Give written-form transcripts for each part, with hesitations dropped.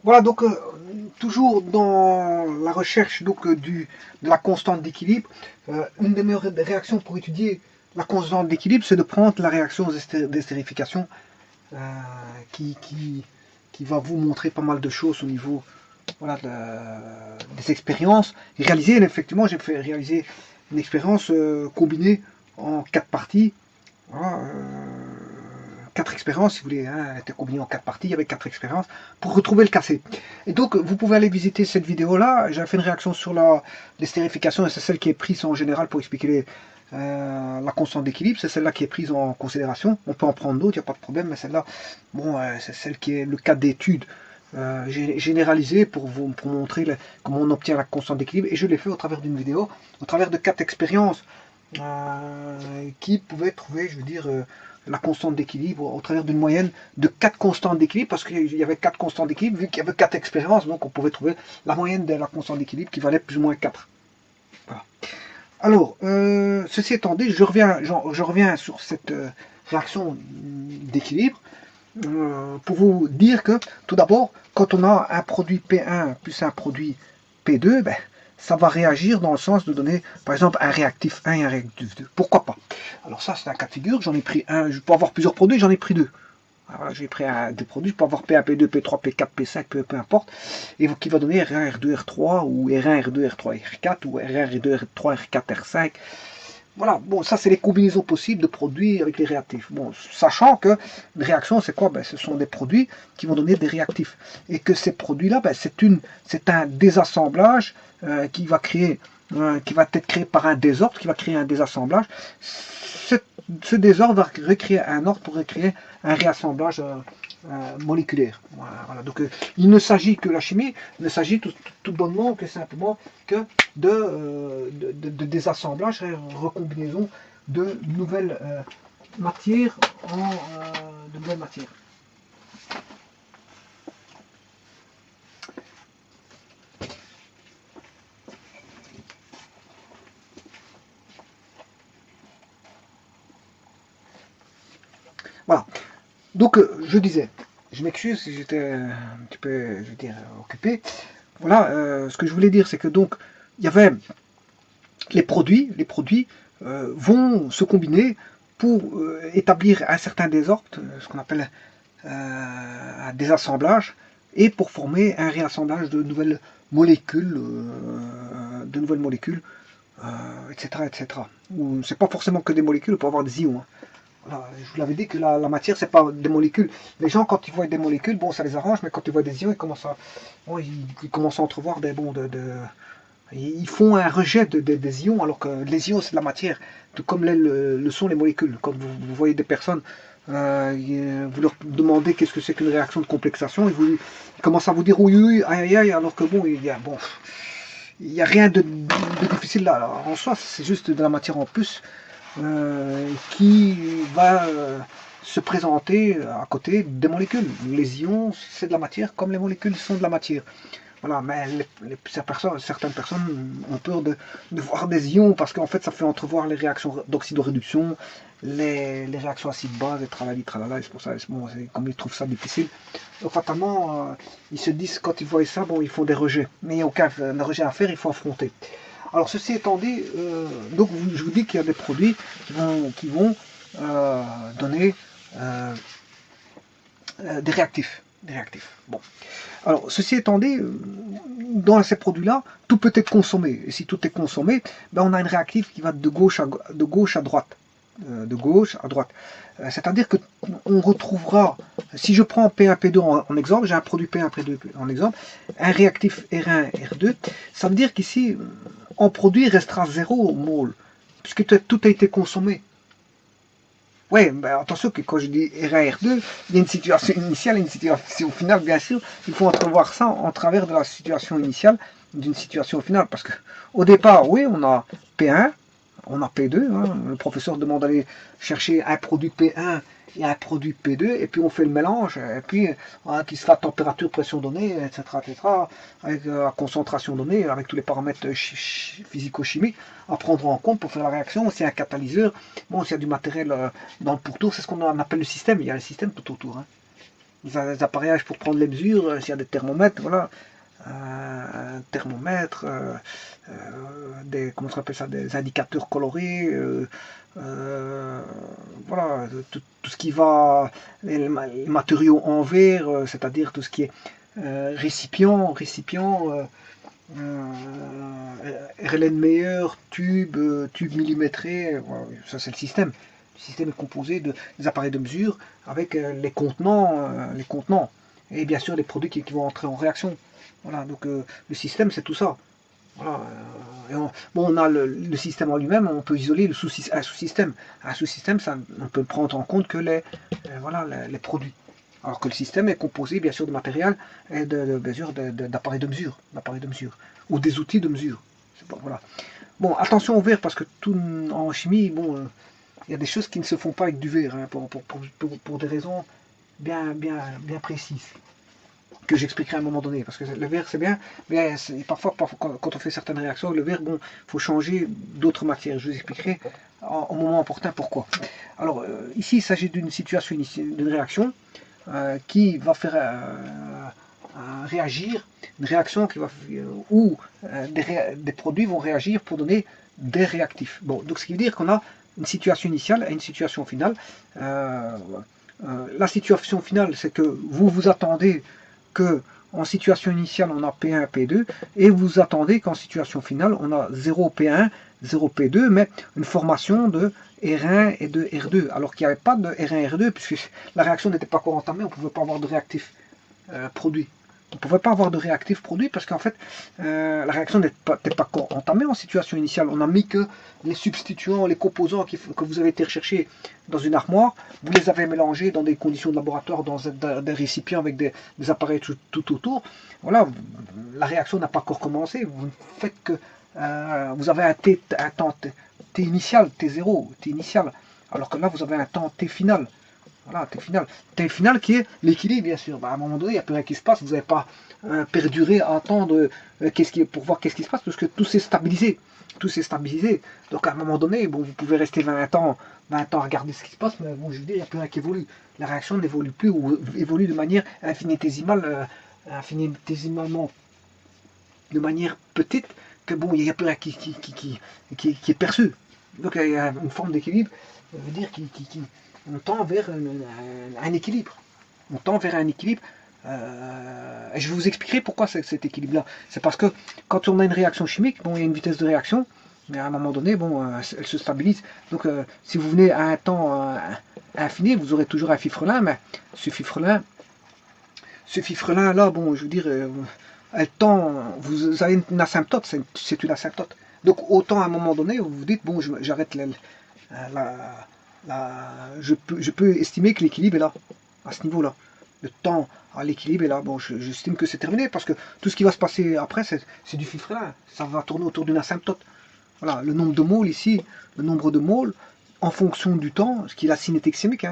Voilà, donc toujours dans la recherche de la constante d'équilibre, une des meilleures réactions pour étudier la constante d'équilibre, c'est de prendre la réaction d'estérification euh, qui, qui, qui va vous montrer pas mal de choses au niveau voilà, des expériences réalisées. Et effectivement, j'ai fait réaliser une expérience combinée en 4 parties. Voilà, 4 expériences, si vous voulez, hein, était combiné en 4 parties, il y avait 4 expériences, pour retrouver le cassé. Et donc, vous pouvez aller visiter cette vidéo-là, j'ai fait une réaction sur l'estérification, et c'est celle qui est prise en général pour expliquer la constante d'équilibre, c'est celle-là qui est prise en considération, on peut en prendre d'autres, il n'y a pas de problème, mais celle-là, bon, c'est celle qui est le cas d'étude généralisé pour montrer comment on obtient la constante d'équilibre, et je l'ai fait au travers d'une vidéo, au travers de 4 expériences qui pouvaient trouver, je veux dire, la constante d'équilibre au travers d'une moyenne de 4 constantes d'équilibre, parce qu'il y avait 4 constantes d'équilibre, vu qu'il y avait 4 expériences, donc on pouvait trouver la moyenne de la constante d'équilibre qui valait plus ou moins 4. Voilà. Alors, ceci étant dit, je reviens sur cette réaction d'équilibre pour vous dire que, tout d'abord, quand on a un produit P1 plus un produit P2, ben, ça va réagir dans le sens de donner, par exemple, un réactif 1 et un réactif 2. Pourquoi pas? Alors ça, c'est un cas de figure, j'en ai pris un, je peux avoir plusieurs produits, j'en ai pris deux. Voilà, j'ai pris des produits, je peux avoir P1, P2, P3, P4, P5, peu importe, et qui va donner R1, R2, R3, ou R1, R2, R3, R4, ou R1, R2, R3, R4, R5. Voilà, bon, ça c'est les combinaisons possibles de produits avec les réactifs. Bon, sachant que une réaction, c'est quoi? Ben, ce sont des produits qui vont donner des réactifs. Et que ces produits-là, ben, c'est un désassemblage qui va être créé par un désordre, qui va créer un désassemblage. Ce désordre va recréer un ordre pour recréer un réassemblage moléculaire. Voilà. Donc il ne s'agit que la chimie, il ne s'agit tout bonnement que simplement que de désassemblage et recombinaison de nouvelles matières en de nouvelles matières. Voilà. Donc je disais, je m'excuse si j'étais un petit peu, je veux dire, occupé. Voilà, ce que je voulais dire, c'est que donc il y avait les produits vont se combiner pour établir un certain désordre, ce qu'on appelle un désassemblage, et pour former un réassemblage de nouvelles molécules, etc., etc. C'est pas forcément que des molécules, on peut avoir des ions. Hein. Voilà, je vous l'avais dit que la matière, c'est pas des molécules. Les gens, quand ils voient des molécules, bon, ça les arrange, mais quand ils voient des ions, ils commencent à entrevoir ils font un rejet des ions, alors que les ions, c'est de la matière, tout comme le sont les molécules. Quand vous voyez des personnes, vous leur demandez qu'est-ce que c'est qu'une réaction de complexation, ils commencent à vous dire oui, oui, aïe, aïe, alors que bon, il y a rien de difficile là. Alors, en soi, c'est juste de la matière en plus qui va se présenter à côté des molécules. Les ions, c'est de la matière comme les molécules sont de la matière. Voilà, mais certaines personnes ont peur de voir des ions parce qu'en fait ça fait entrevoir les réactions d'oxydoréduction, les réactions acide-base, et tralali, tralala, et c'est pour ça, bon, comme ils trouvent ça difficile, donc fatalement, ils se disent quand ils voient ça, bon, ils font des rejets, mais il n'y a aucun rejet à faire, il faut affronter. Alors ceci étant dit, donc je vous dis qu'il y a des produits qui vont donner des réactifs. Bon. Alors, ceci étant dit, dans ces produits-là, tout peut être consommé. Et si tout est consommé, ben on a une réactive qui va de gauche à droite. C'est-à-dire qu'on retrouvera, si je prends P1, P2 en exemple, j'ai un produit P1, P2 en exemple, un réactif R1, R2, ça veut dire qu'ici, en produit, il restera 0 mol, puisque tout a été consommé. Oui, ben attention que quand je dis R1, R2, il y a une situation initiale et une situation finale, bien sûr. Il faut entrevoir ça en travers de la situation initiale, d'une situation finale. Parce que au départ, oui, on a P1, on a P2. Hein, le professeur demande d'aller chercher un produit P1 et un produit P2, et puis on fait le mélange, et puis qui se fait à température, pression donnée, etc., avec la concentration donnée, avec tous les paramètres physico-chimiques à prendre en compte pour faire la réaction. S'il y a un catalyseur, bon, s'il y a du matériel dans le pourtour, c'est ce qu'on appelle le système, il y a le système tout autour. Hein. des appareillages pour prendre les mesures, s'il y a des thermomètres, voilà, un thermomètre, comment on appelle ça, des indicateurs colorés, voilà, tout ce qui va, les matériaux en verre, c'est-à-dire tout ce qui est récipient, Erlenmeyer, tube millimétré, voilà, ça c'est le système. Le système est composé des appareils de mesure avec les contenants et bien sûr les produits qui vont entrer en réaction. Voilà, donc le système c'est tout ça. Voilà, on a le système en lui-même, on peut isoler un sous-système. Un sous-système, on peut prendre en compte que voilà, les produits. Alors que le système est composé bien sûr de matériel et d'appareils de mesure, ou des outils de mesure. Voilà. Bon, attention au verre parce que tout en chimie, bon, il y a des choses qui ne se font pas avec du verre, hein, pour des raisons bien précises que j'expliquerai à un moment donné, parce que le verre c'est bien, mais parfois quand on fait certaines réactions, le verre, bon, il faut changer d'autres matières. Je vous expliquerai au moment opportun pourquoi. Alors ici il s'agit d'une situation, d'une réaction qui va faire réagir, une réaction qui va, où des produits vont réagir pour donner des réactifs. Bon, donc ce qui veut dire qu'on a une situation initiale et une situation finale. La situation finale, c'est que vous vous attendez que en situation initiale on a P1, P2 et vous attendez qu'en situation finale on a 0 P1, 0 P2, mais une formation de R1 et de R2, alors qu'il n'y avait pas de R1 et R2 puisque la réaction n'était pas encore entamée, on ne pouvait pas avoir de réactif produit. On ne pouvait pas avoir de réactif produit parce qu'en fait la réaction n'était pas encore entamée en situation initiale. On n'a mis que les substituants, les composants que vous avez été recherchés dans une armoire, vous les avez mélangés dans des conditions de laboratoire, dans des récipients avec des appareils tout autour. Voilà, la réaction n'a pas encore commencé. Vous ne faites que vous avez un temps T initial, T0, T initial, alors que là vous avez un temps T final. Voilà, T final. T final qui est l'équilibre, bien sûr. Bah, à un moment donné, il n'y a plus rien qui se passe. Vous n'avez pas perduré à attendre pour voir qu'est-ce qui se passe, parce que tout s'est stabilisé. Tout s'est stabilisé. Donc à un moment donné, bon, vous pouvez rester 20 ans à regarder ce qui se passe, mais bon, je veux dire, il n'y a plus rien qui évolue. La réaction n'évolue plus ou évolue de manière infinitésimalement, de manière petite, que bon, il n'y a plus rien qui est perçu. Donc il y a une forme d'équilibre, veut dire on tend vers un équilibre. On tend vers un équilibre. Et je vais vous expliquer pourquoi cet équilibre-là. C'est parce que quand on a une réaction chimique, bon, il y a une vitesse de réaction, mais à un moment donné, bon, elle se stabilise. Donc, si vous venez à un temps infini, vous aurez toujours un fifrelin, mais ce fifrelin-là, bon, je veux dire, elle tend, vous avez une asymptote, c'est une asymptote. Donc, autant à un moment donné, vous vous dites, bon, j'arrête je peux estimer que l'équilibre est là, à ce niveau-là. Le temps à l'équilibre est là. Bon, j'estime que c'est terminé parce que tout ce qui va se passer après, c'est du fifrelin. Ça va tourner autour d'une asymptote. Voilà, le nombre de moles ici, le nombre de moles, en fonction du temps, ce qui est la cinétique chimique,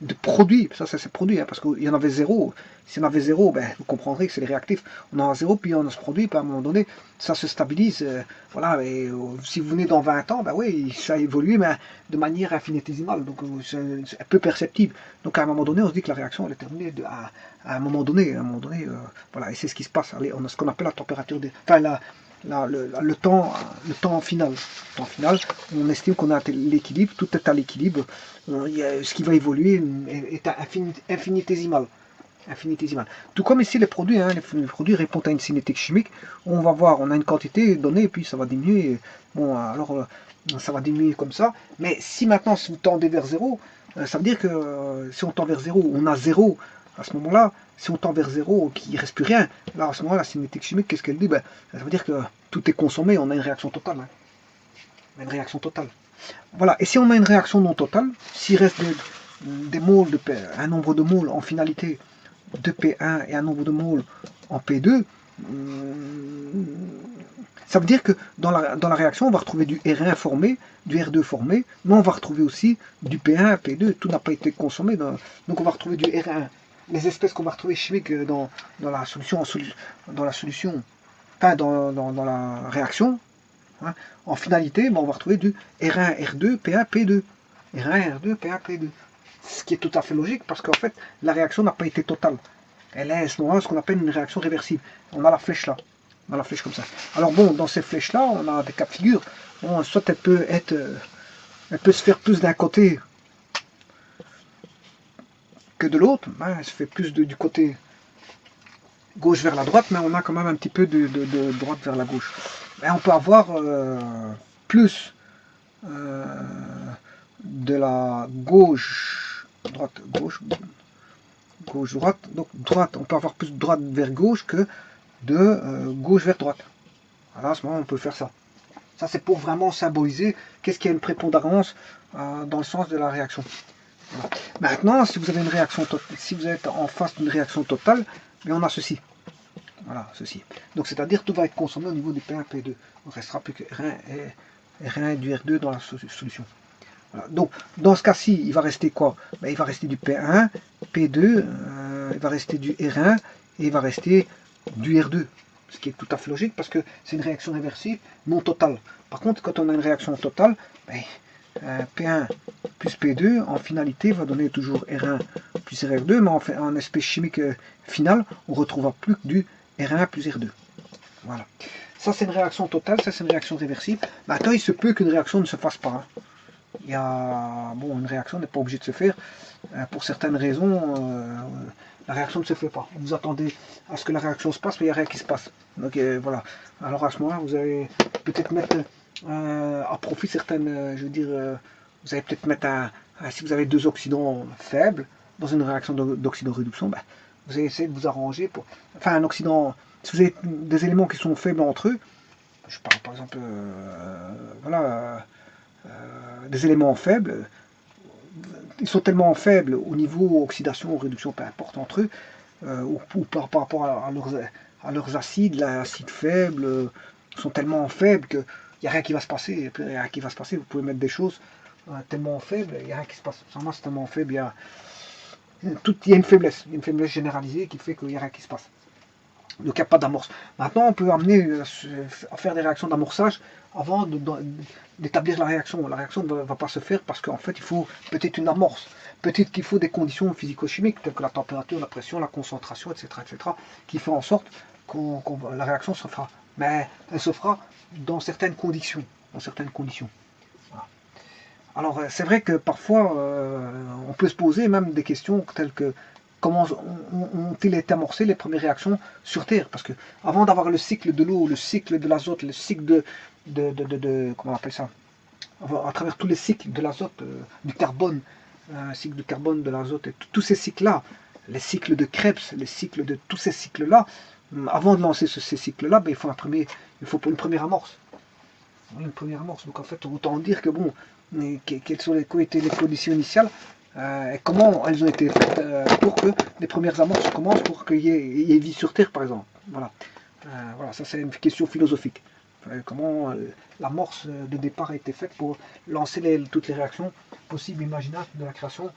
de produits, ça c'est produit, parce qu'il y en avait zéro. S'il y en avait zéro, ben, vous comprendrez que c'est les réactifs. On en a zéro, puis on a ce produit, puis à un moment donné, ça se stabilise. Voilà, et si vous venez dans 20 ans, ben oui, ça a évolué, mais de manière infinitésimale, donc c'est peu perceptible. Donc à un moment donné, on se dit que la réaction elle est terminée à un moment donné. Voilà, et c'est ce qui se passe. Allez, on a ce qu'on appelle la température le temps final. Le temps final, on estime qu'on a l'équilibre, tout est à l'équilibre. Ce qui va évoluer est infinitésimal. Tout comme ici les produits, les produits répondent à une cinétique chimique. On va voir, on a une quantité donnée et puis ça va diminuer. Bon, alors ça va diminuer comme ça. Mais si maintenant si vous tendez vers zéro, ça veut dire que si on tend vers zéro, on a zéro. À ce moment-là, si on tend vers zéro, qu'il ne reste plus rien, là à ce moment-là, la cinétique chimique, qu'est-ce qu'elle dit? Ben, ça veut dire que tout est consommé, on a une réaction totale. Une réaction totale. Voilà, et si on a une réaction non totale, s'il reste des moles un nombre de moles en finalité de P1 et un nombre de moles en P2, ça veut dire que dans la réaction, on va retrouver du R1 formé, du R2 formé, mais on va retrouver aussi du P1, P2, tout n'a pas été consommé, donc on va retrouver du R1. Les espèces qu'on va retrouver chimiques dans la solution, enfin dans la réaction, hein, en finalité, on va retrouver du R1, R2, P1, P2. R1, R2, P1, P2. Ce qui est tout à fait logique, parce qu'en fait, la réaction n'a pas été totale. Elle est à ce moment-là ce qu'on appelle une réaction réversible. On a la flèche là. On a la flèche comme ça. Alors bon, dans ces flèches-là, on a des cas de figure. Bon, soit elle peut être... elle peut se faire plus d'un côté que de l'autre. Ben, elle se fait plus du côté gauche vers la droite, mais on a quand même un petit peu de droite vers la gauche. Et on peut avoir plus de la gauche, droite, gauche, gauche, droite. Donc droite, on peut avoir plus de droite vers gauche que de gauche vers droite. Alors à ce moment, on peut faire ça. Ça, c'est pour vraiment symboliser qu'est-ce qu'il y a une prépondérance dans le sens de la réaction. Voilà. Maintenant, si vous avez une réaction totale, si vous êtes en face d'une réaction totale, mais on a ceci. Voilà, ceci. Donc, c'est-à-dire tout va être consommé au niveau du P1, P2. Il ne restera plus que R1 et du R2 dans la solution. Voilà. Donc, dans ce cas-ci, il va rester quoi? Ben, il va rester du P1, P2, il va rester du R1 et il va rester du R2. Ce qui est tout à fait logique parce que c'est une réaction réversible non totale. Par contre, quand on a une réaction totale, ben, P1 plus P2 en finalité va donner toujours R1 plus R2, mais en aspect chimique final, on ne retrouvera plus que du R1 plus R2. Voilà. Ça, c'est une réaction totale, ça, c'est une réaction réversible. Maintenant, il se peut qu'une réaction ne se fasse pas. Hein. Il y a, bon, une réaction n'est pas obligée de se faire. Pour certaines raisons, la réaction ne se fait pas. Vous attendez à ce que la réaction se passe, mais il n'y a rien qui se passe. Donc voilà. Alors à ce moment-là, vous allez peut-être mettre à profit certaines, je veux dire, vous allez peut-être mettre si vous avez deux oxydants faibles dans une réaction d'oxydoréduction, ben, vous allez essayer de vous arranger pour, enfin un oxydant, si vous avez des éléments qui sont faibles entre eux, je parle par exemple, voilà, des éléments faibles, ils sont tellement faibles au niveau oxydation ou réduction, peu importe entre eux, ou par rapport à leurs acides, l'acide faible, sont tellement faibles qu'il n'y a rien qui va se passer. Et puis, rien qui va se passer, vous pouvez mettre des choses tellement faibles, il n'y a rien qui se passe. Sans moi, c'est tellement faible, il y a une faiblesse généralisée qui fait qu'il n'y a rien qui se passe. Donc il n'y a pas d'amorce. Maintenant, on peut amener à faire des réactions d'amorçage avant d'établir la réaction. La réaction ne va pas se faire parce qu'en fait, il faut peut-être une amorce. Peut-être qu'il faut des conditions physico-chimiques, telles que la température, la pression, la concentration, etc., qui font en sorte que la réaction se fera. Mais elle se fera dans certaines conditions. Voilà. Alors, c'est vrai que parfois, on peut se poser même des questions telles que comment ont-ils été amorcés les premières réactions sur Terre? Parce que avant d'avoir le cycle de l'eau, le cycle de l'azote, le cycle comment on appelle ça? À travers tous les cycles de l'azote, du carbone, cycle de carbone, de l'azote, et tous ces cycles-là, les cycles de Krebs, les cycles de tous ces cycles-là, avant de lancer ces cycles-là, ben, il faut une première amorce. Une première amorce. Donc en fait, autant dire que bon, quelles sont les conditions initiales et comment elles ont été faites pour que les premières amorces commencent, pour qu'il y ait vie sur Terre, par exemple. Voilà. Voilà, ça c'est une question philosophique. Comment l'amorce de départ a été faite pour lancer toutes les réactions possibles, imaginables de la création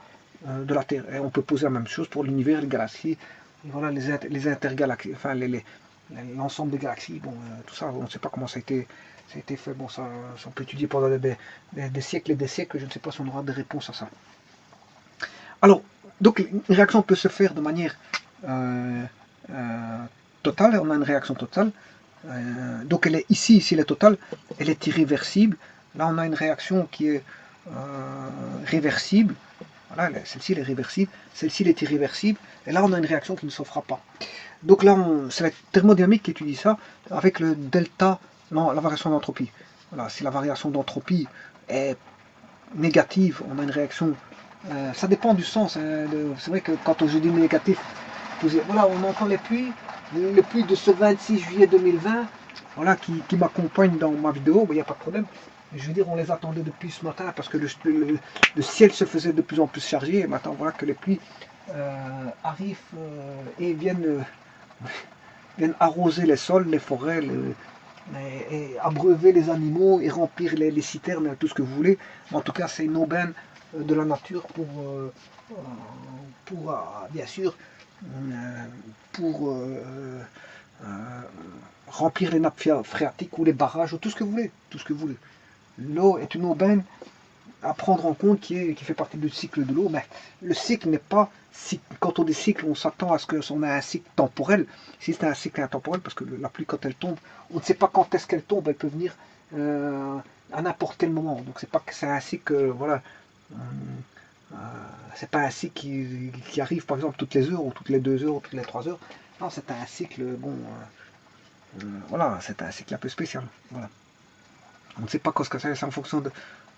de la Terre. Et on peut poser la même chose pour l'univers, les galaxies, et voilà, les intergalaxies, enfin l'ensemble des galaxies. Bon, tout ça, on ne sait pas comment ça a été fait. Bon, ça on peut étudier pendant des siècles et des siècles. Je ne sais pas si on aura des réponses à ça. Alors, donc une réaction peut se faire de manière totale. On a une réaction totale. Donc elle est ici elle est totale, elle est irréversible. Là on a une réaction qui est réversible. Voilà, celle-ci elle est réversible, celle-ci elle est irréversible, et là on a une réaction qui ne se fera pas. Donc là c'est la thermodynamique qui étudie ça avec le delta, non, la variation d'entropie. Voilà, si la variation d'entropie est négative, on a une réaction. Ça dépend du sens. Hein, c'est vrai que quand je dis négatif, voilà, on entend les pluies de ce 26 juillet 2020, voilà, qui m'accompagnent dans ma vidéo, il n'y a pas de problème. Je veux dire, on les attendait depuis ce matin parce que le ciel se faisait de plus en plus chargé. Et maintenant, voilà que les pluies arrivent et viennent arroser les sols, les forêts, et abreuver les animaux et remplir les citernes, tout ce que vous voulez. En tout cas, c'est une aubaine de la nature pour bien sûr, pour remplir les nappes phréatiques ou les barrages ou tout ce que vous voulez. L'eau est une aubaine à prendre en compte qui fait partie du cycle de l'eau. Mais le cycle n'est pas, quand on dit cycle, on s'attend à ce qu'on ait un cycle temporel. Si c'est un cycle intemporel, parce que la pluie, quand elle tombe, on ne sait pas quand est-ce qu'elle tombe, elle peut venir à n'importe quel moment. Donc c'est pas que c'est un cycle, voilà, c'est pas un cycle qui arrive par exemple toutes les heures, ou toutes les 2 heures, ou toutes les 3 heures. Non, c'est un cycle, bon, voilà, c'est un cycle un peu spécial. Voilà. On ne sait pas ce que c'est en fonction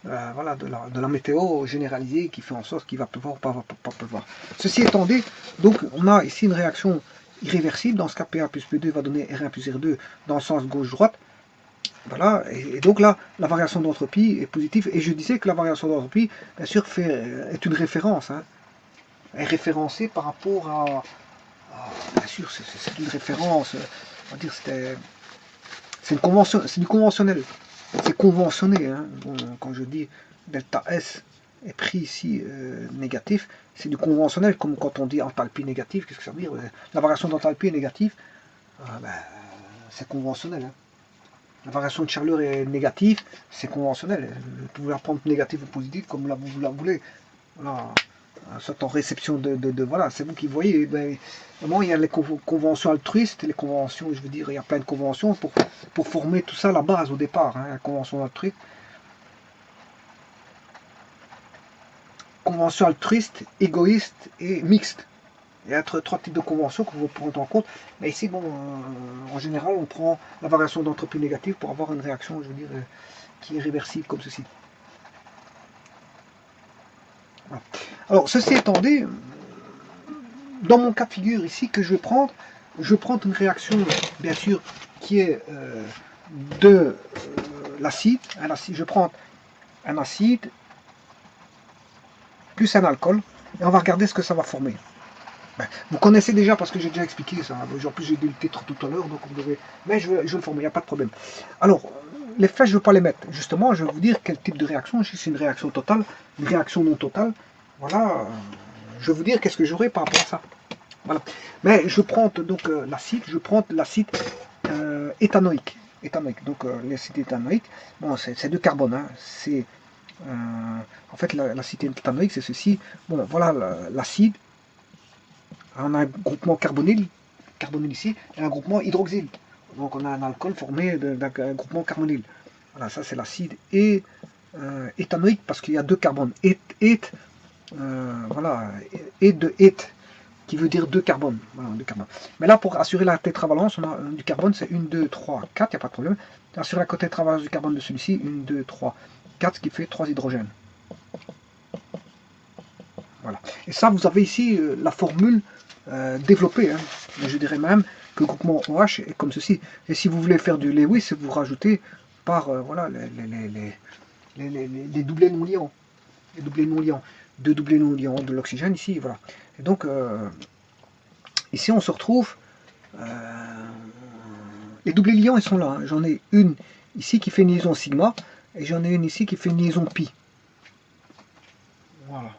voilà, de la météo généralisée qui fait en sorte qu'il va pleuvoir ou pas pleuvoir. Ceci étant dit, donc on a ici une réaction irréversible. Dans ce cas, PA plus P2 va donner R1 plus R2 dans le sens gauche-droite. Voilà, et donc là, la variation d'entropie est positive. Et je disais que la variation d'entropie, bien sûr, est une référence. Hein, est référencée par rapport bien sûr, c'est une référence. On va dire, c'est du conventionnel. C'est conventionné. Hein. Bon, quand je dis delta S est pris ici négatif, c'est du conventionnel, comme quand on dit enthalpie négative. Qu'est-ce que ça veut dire? La variation d'enthalpie est négative, ben, c'est conventionnel. Hein. La variation de chaleur est négative, c'est conventionnel. Vous pouvez la prendre négative ou positive comme vous la voulez. Voilà. Soit en réception voilà, c'est vous qui voyez. Ben, il y a les conventions altruistes, les conventions, je veux dire, il y a plein de conventions pour former tout ça, la base au départ. Hein, la convention altruiste. Convention altruiste, égoïste et mixte. Il y a 3 types de conventions que vous prenez en compte. Mais ici, bon, en général, on prend la variation d'entropie négative pour avoir une réaction, je veux dire, qui est réversible comme ceci. Voilà. Alors, ceci étant dit, dans mon cas de figure ici que je vais prendre une réaction, bien sûr, qui est de l'acide. Je prends un acide plus un alcool, et on va regarder ce que ça va former. Vous connaissez déjà parce que j'ai déjà expliqué ça. En plus, j'ai dit le titre tout à l'heure, donc vous devez. Mais je vais le former, il n'y a pas de problème. Alors, les flèches, je ne vais pas les mettre. Justement, je vais vous dire quel type de réaction. Si c'est une réaction totale, une réaction non totale, voilà. Je vais vous dire qu'est-ce que j'aurai par rapport à ça. Voilà. Mais je prends donc l'acide, éthanoïque. Donc l'acide éthanoïque, bon, c'est du carbone. Hein. C'est en fait l'acide éthanoïque, c'est ceci. Bon, voilà l'acide. On a un groupement carbonyle ici, et un groupement hydroxyle. Donc on a un alcool formé d'un groupement carbonyle. Voilà, ça c'est l'acide éthanoïque parce qu'il y a 2 carbones. Voilà, et de éth, qui veut dire 2 carbones. Voilà, 2 carbones. Mais là, pour assurer la tétravalence, on a du carbone, c'est 1, 2, 3, 4, il n'y a pas de problème. Assurer la tétravalence du carbone de celui-ci, 1, 2, 3, 4, ce qui fait 3 hydrogènes. Voilà. Et ça, vous avez ici la formule développée. Hein. Mais je dirais même que le groupement OH est comme ceci. Et si vous voulez faire du Lewis, vous rajoutez par voilà, les doublés non liants. Les doublés non liants. 2 doublés non liants de l'oxygène ici. Voilà. Et donc, ici, on se retrouve. Les doublés liants, ils sont là. Hein. J'en ai une ici qui fait une liaison sigma. Et j'en ai une ici qui fait une liaison pi. Voilà.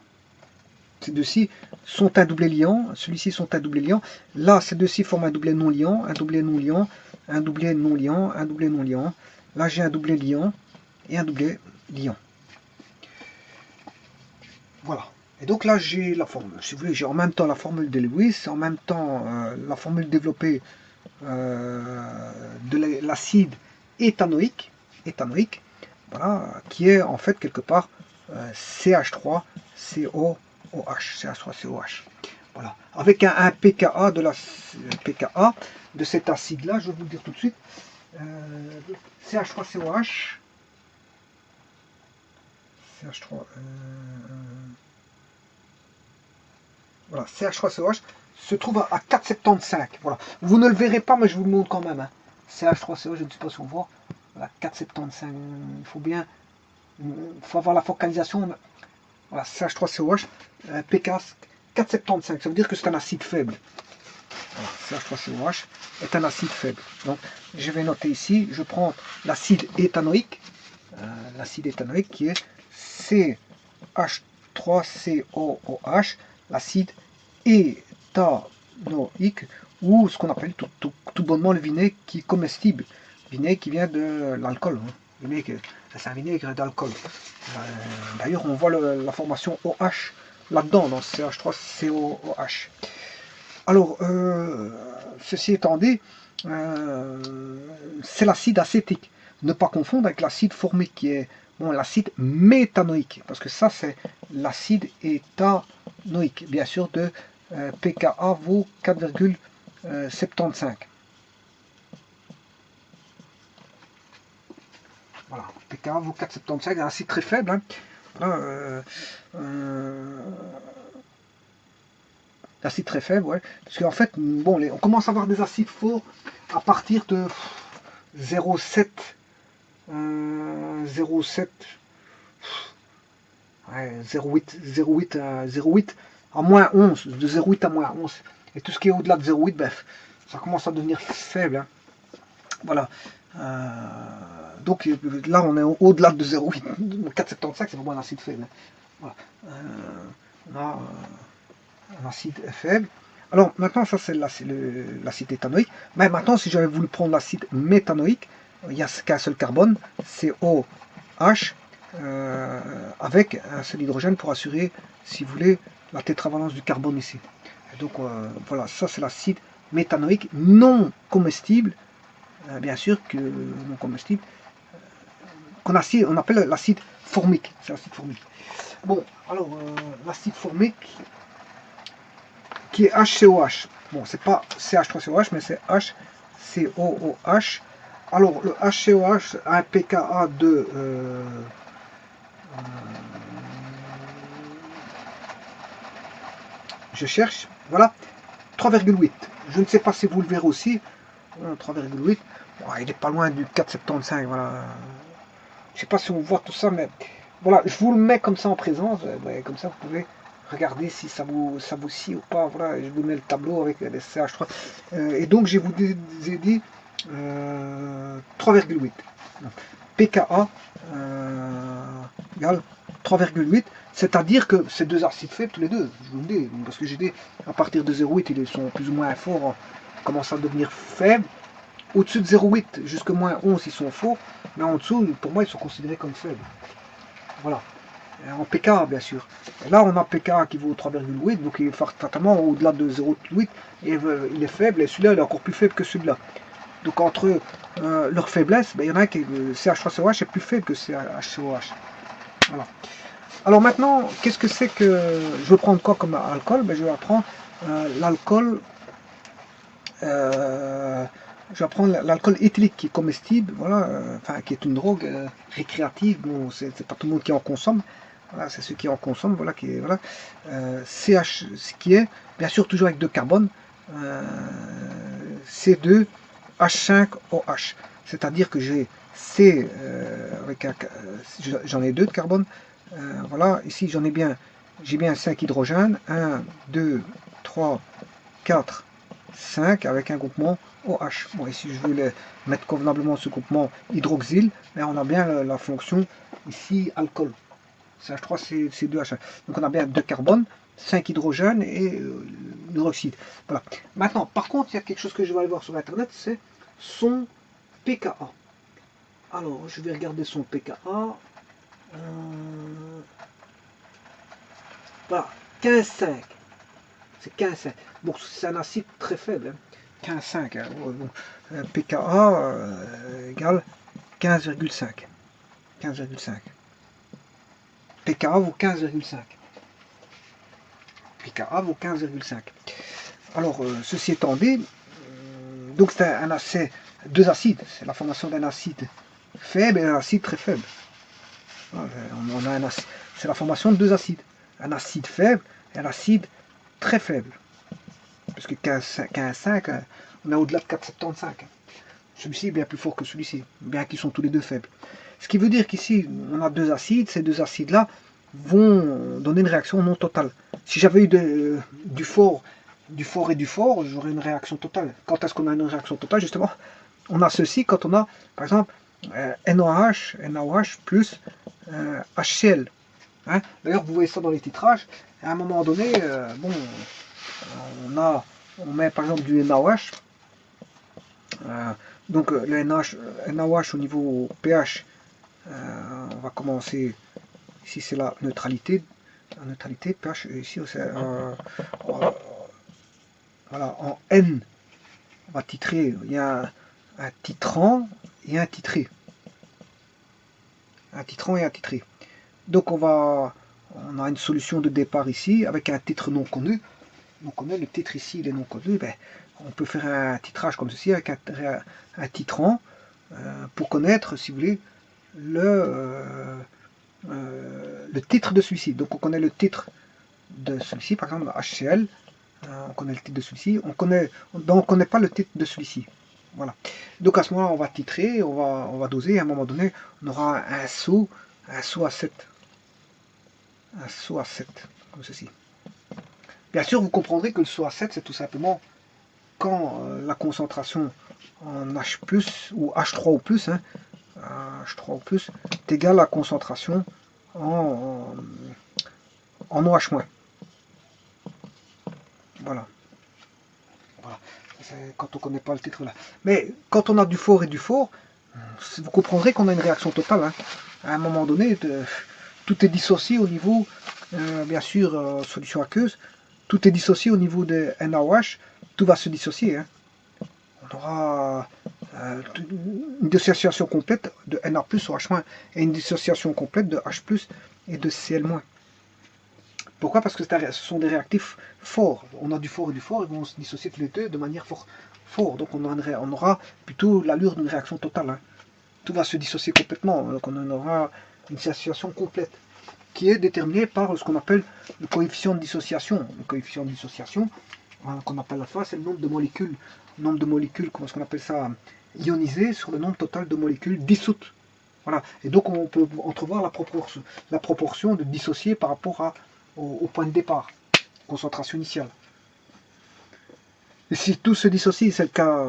Ces deux-ci sont un doublé liant, celui-ci sont un doublé liant. Là, ces deux-ci forment un doublé non liant, un doublé non liant, un doublé non liant, un doublé non liant. Là, j'ai un doublé liant et un doublé liant. Voilà. Et donc là, j'ai la formule. Si vous voulez, j'ai en même temps la formule de Lewis, en même temps la formule développée de l'acide éthanoïque, voilà, qui est en fait quelque part CH3COOH. CH3COH. Voilà. Avec un pKa de cet acide-là, je vais vous le dire tout de suite. CH3COH. CH3. Voilà, CH3COH se trouve à 4,75. Voilà. Vous ne le verrez pas, mais je vous le montre quand même. Hein. CH3COH, je ne sais pas si on voit. Voilà, 4,75. Il faut bien. Il faut avoir la focalisation. Voilà, CH3COH, pK 4,75. Ça veut dire que c'est un acide faible. Voilà, CH3COH est un acide faible. Donc, je vais noter ici, je prends l'acide éthanoïque. L'acide éthanoïque qui est CH3COOH, l'acide éthanoïque, ou ce qu'on appelle tout bonnement le vinaigre qui est comestible. Vinaigre qui vient de l'alcool. Hein. vinaigre, c'est un vinaigre d'alcool. D'ailleurs, on voit la formation OH là-dedans, dans CH3COOH. Alors, ceci étant dit, c'est l'acide acétique. Ne pas confondre avec l'acide formique, qui est l'acide méthanoïque, parce que ça, c'est l'acide éthanoïque, bien sûr, de pKa vaut 4,75. Voilà, pKa vaut 4,75, un acide très faible. Hein. Voilà, acide très faible, ouais. Parce qu'en fait, bon, on commence à avoir des acides forts à partir de 0,7, 0,7, ouais, 0,8 à moins 11, de 0,8 à moins 11. Et tout ce qui est au-delà de 0,8, bref, ça commence à devenir faible. Hein. Voilà. Donc là, on est au-delà de 0,8. 4,75, c'est vraiment un acide faible. Voilà. On a un acide faible. Alors maintenant, ça c'est l'acide éthanoïque. Mais maintenant, si j'avais voulu prendre l'acide méthanoïque, il n'y a qu'un seul carbone, COH, avec un seul hydrogène pour assurer, si vous voulez, la tétravalence du carbone ici. Et donc voilà, ça c'est l'acide méthanoïque non comestible, bien sûr que non comestible, qu'on appelle l'acide formique. C'est l'acide formique. Bon, alors l'acide formique, qui est HCOH. Bon, c'est pas CH3COH, mais c'est HCOOH. Alors, le HCOH a un pKa de... je cherche, voilà, 3,8. Je ne sais pas si vous le verrez aussi. 3,8. Bon, il n'est pas loin du 4,75, voilà. Je ne sais pas si on voit tout ça, mais voilà, je vous le mets comme ça en présence. Comme ça, vous pouvez regarder si ça vous scie ou pas. Voilà, je vous mets le tableau avec les CH3. Et donc, je vous ai dit 3,8. pKa égale 3,8. C'est-à-dire que ces deux acides faibles, tous les deux, je vous le dis, parce que j'ai dit, à partir de 0,8, ils sont plus ou moins forts, commencent à devenir faibles. Au-dessus de 0,8 jusqu'à moins 11, ils sont forts, mais en dessous, pour moi, ils sont considérés comme faibles. Voilà. En pKa, bien sûr. Et là, on a pKa qui vaut 3,8, donc il est fatalement au-delà de 0,8, et il est faible, et celui-là, il est encore plus faible que celui-là. Donc, entre leur faiblesse, ben, il y en a un qui est CH3COH est plus faible que CHCOH. Voilà. Alors maintenant, qu'est-ce que c'est que... Je vais prendre quoi comme alcool? Ben, je vais prendre l'alcool... je vais prendre l'alcool éthylique qui est comestible, voilà, enfin qui est une drogue récréative. Bon, c'est pas tout le monde qui en consomme. Voilà, c'est ceux qui en consomment, voilà, CH, ce qui est, bien sûr, toujours avec 2 carbone, C2H5OH. C'est-à-dire que j'ai C, j'en ai 2 de carbone, voilà, ici j'ai bien 5 hydrogènes, 1, 2, 3, 4, 5, avec un groupement OH. Bon, ici, je voulais mettre convenablement ce groupement hydroxyle, mais on a bien la fonction ici alcool. CH3, c'est 2H. Donc on a bien 2 carbones, 5 hydrogènes et l'hydroxyde. Voilà. Maintenant, par contre, il y a quelque chose que je vais aller voir sur Internet, c'est son pKa. Alors, je vais regarder son pKa. Voilà, 15,5. C'est 15,5. Bon, c'est un acide très faible. Hein. 15,5. Hein. Bon, pKa égale 15,5. 15,5. pKa vaut 15,5. pKa vaut 15,5. Alors, ceci étant dit, donc c'est deux acides. C'est la formation d'un acide faible et d'un acide très faible. C'est la formation de deux acides. Un acide faible et un acide très faible. Parce que 15,5, on est au-delà de 4,75. Celui-ci est bien plus fort que celui-ci, bien qu'ils sont tous les deux faibles. Ce qui veut dire qu'ici, on a deux acides. Ces deux acides-là vont donner une réaction non totale. Si j'avais eu du fort et du fort, j'aurais une réaction totale. Quand est-ce qu'on a une réaction totale? Justement, on a ceci quand on a, par exemple, NaOH plus HCl. Hein. D'ailleurs, vous voyez ça dans les titrages. À un moment donné, bon, on met par exemple du NaOH. Donc le NaOH au niveau pH On va commencer, ici c'est la neutralité, pH, ici voilà, en N, on va titrer, il y a un titrant et un titré. Un titrant et un titré. Donc on a une solution de départ ici avec un titre non connu. On connaît le titre ici, il est non connu. Ben, on peut faire un titrage comme ceci avec un titrant pour connaître, si vous voulez, le titre de celui-ci. Donc on connaît le titre de celui-ci, par exemple HCl. On connaît le titre de celui-ci. On connaît pas le titre de celui-ci. Voilà. Donc à ce moment-là, on va titrer, on va doser. Et à un moment donné, on aura un seau à 7. Un seau à 7, comme ceci. Bien sûr, vous comprendrez que le seau à 7, c'est tout simplement quand la concentration en H+, ou H3 ou plus, hein, H3 ou plus, est égale à la concentration en OH-. Voilà. Voilà. Quand on ne connaît pas le titre là. Mais quand on a du fort et du fort, vous comprendrez qu'on a une réaction totale. Hein. À un moment donné, tout est dissocié au niveau, bien sûr, solution aqueuse, tout est dissocié au niveau de NaOH, tout va se dissocier. Hein. On aura une dissociation complète de Na plus au H- et une dissociation complète de H et de Cl-. Pourquoi? Parce que ce sont des réactifs forts. On a du fort et du fort, ils vont se dissocier tous les deux de manière fort. Donc on aura plutôt l'allure d'une réaction totale. Hein. Tout va se dissocier complètement, donc on aura une dissociation complète, qui est déterminée par ce qu'on appelle le coefficient de dissociation. Le coefficient de dissociation, qu'on appelle alpha, c'est le nombre de molécules. Comment est-ce qu'on appelle ça, ionisées sur le nombre total de molécules dissoutes. Voilà. Et donc on peut entrevoir la proportion de dissocier par rapport au point de départ, concentration initiale. Et si tout se dissocie, c'est le cas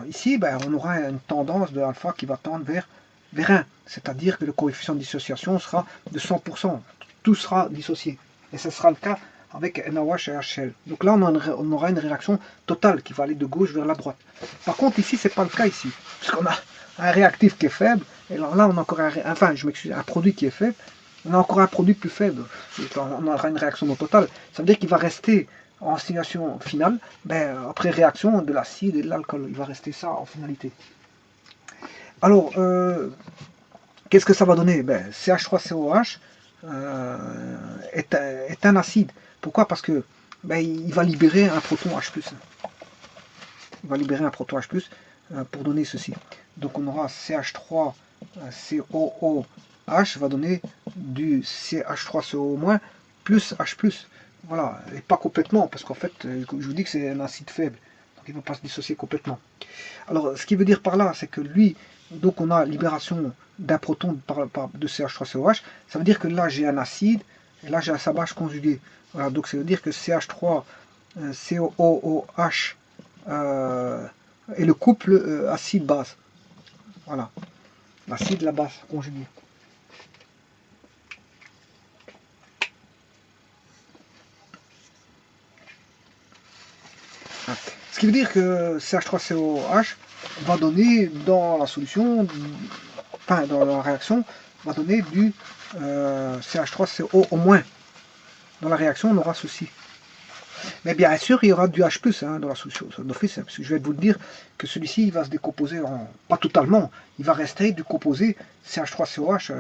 ici, ben, on aura une tendance de alpha qui va tendre vers 1. C'est-à-dire que le coefficient de dissociation sera de 100%. Tout sera dissocié. Et ce sera le cas avec NaOH et HCl. Donc là, on aura une réaction totale qui va aller de gauche vers la droite. Par contre, ici, c'est pas le cas ici. Puisqu'on a un réactif qui est faible. Et alors là, on a encore un produit qui est faible. On a encore un produit plus faible. On aura une réaction non totale. Ça veut dire qu'il va rester en situation finale, ben, après réaction de l'acide et de l'alcool. Il va rester ça en finalité. Alors, qu'est-ce que ça va donner? Ben, CH3COH est un acide. Pourquoi? Parce que ben, il va libérer un proton H+. Il va libérer un proton H+, pour donner ceci. Donc on aura CH3COOH va donner du CH3CO- plus H+. Voilà, et pas complètement, parce qu'en fait, comme je vous dis que c'est un acide faible, donc il ne va pas se dissocier complètement. Alors, ce qui veut dire par là, c'est que lui, donc on a libération d'un proton de CH3COH, ça veut dire que là j'ai un acide, et là j'ai un sabage conjugué. Voilà, donc ça veut dire que CH3COOH est le couple acide-base. Voilà, l'acide, la base conjuguée. Ce qui veut dire que CH3COH va donner dans la solution, enfin dans la réaction, va donner du CH3CO au moins. Dans la réaction, on aura ceci. Mais bien sûr, il y aura du H+, hein, dans la solution d'office, parce que je vais vous dire que celui-ci, il va se décomposer, pas totalement, il va rester du composé CH3COH.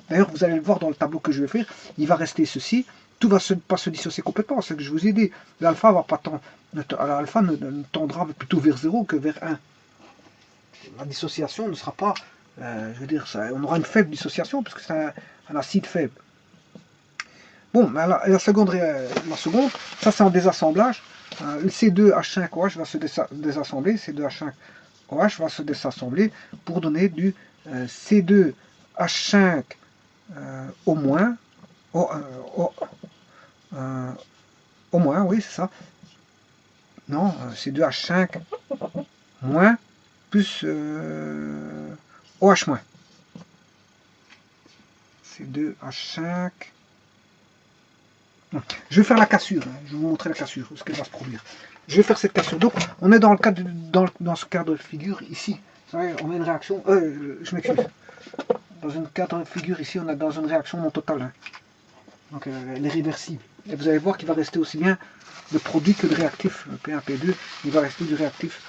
D'ailleurs, vous allez le voir dans le tableau que je vais faire, il va rester ceci, tout va pas se dissocier complètement, c'est ce que je vous ai dit. L'alpha va pas l'alpha ne tendra plutôt vers 0 que vers 1. La dissociation ne sera pas, je veux dire, on aura une faible dissociation, puisque c'est un acide faible. Bon, la seconde, ça c'est en désassemblage. Le C2H5OH va se désassembler, C2H5OH va se désassembler pour donner du C2H5 au moins, au moins, oui, c'est ça. Non, C2H5 moins plus OH moins. C2H5. Je vais faire la cassure, hein. Je vais vous montrer la cassure, ce qu'elle va se produire. Je vais faire cette cassure. Donc, on est dans le cadre, dans ce cadre de figure ici. Vous savez, on a une réaction. Je m'excuse. Dans une cadre de figure ici, on est dans une réaction non totale. Hein. Donc elle est réversible. Et vous allez voir qu'il va rester aussi bien de produit que de réactif. Le P1, P2, il va rester du réactif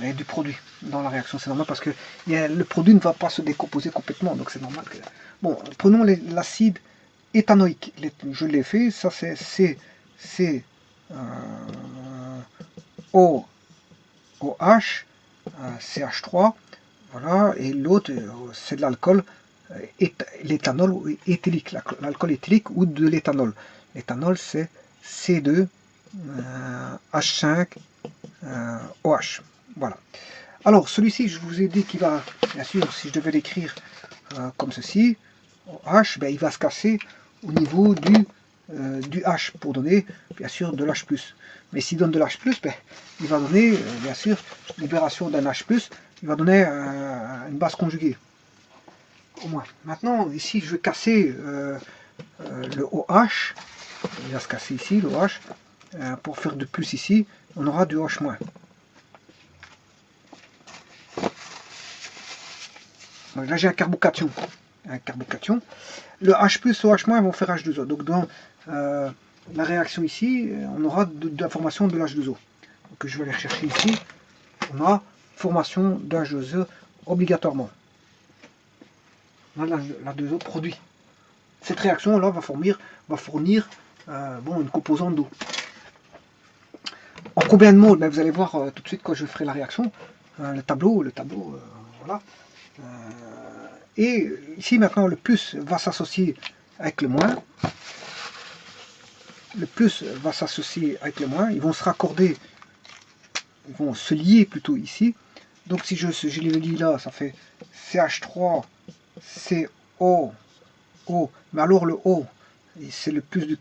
et du produit dans la réaction. C'est normal parce que le produit ne va pas se décomposer complètement. Donc c'est normal que... Bon, prenons l'acide éthanoïque. Je l'ai fait. Ça c'est OH, CH3. Voilà. Et l'autre, c'est de l'alcool. L'éthanol éthylique, l'alcool éthylique ou de l'éthanol. L'éthanol, c'est C2, H5, OH. Voilà. Alors, celui-ci, je vous ai dit qu'il va, bien sûr, si je devais l'écrire comme ceci, OH, ben, il va se casser au niveau du H pour donner, bien sûr, de l'H+. Mais s'il donne de l'H+, ben, il va donner, bien sûr, libération d'un H+, il va donner une base conjuguée. Au moins. Maintenant, ici, je vais casser le OH. Il va se casser ici, le OH. Pour faire de plus ici, on aura du OH-. Là, j'ai un carbocation. Le H+, et OH- vont faire H2O. Donc, dans la réaction ici, on aura de la formation de l'H2O. Donc, je vais aller chercher ici. On a formation de H2O obligatoirement. L'H2O produit. Cette réaction-là va fournir bon, une composante d'eau. En combien de mots? Vous allez voir tout de suite quand je ferai la réaction. Le tableau, voilà. Et ici maintenant le plus va s'associer avec le moins. Le plus va s'associer avec le moins. Ils vont se raccorder, ils vont se lier plutôt ici. Donc si je le lis là, ça fait CH3, CO, O. Mais alors le O, c'est le plus du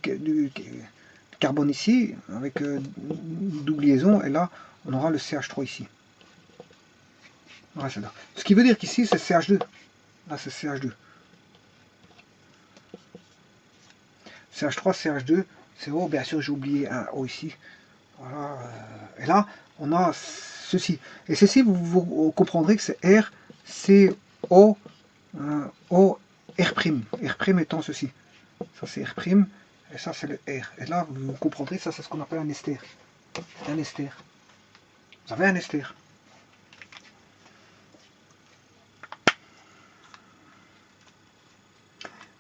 carbone ici, avec une double liaison, et là on aura le CH3 ici. Voilà, ce qui veut dire qu'ici c'est CH2. Là c'est CH2. CH3, CH2, CO, bien sûr j'ai oublié un O ici. Voilà. Et là on a ceci. Et ceci vous comprendrez que c'est R, C, O, O, R'. R' étant ceci. Ça c'est R', et ça c'est le R. Et là vous comprendrez, ça c'est ce qu'on appelle un ester. C'est un ester. Vous avez un ester.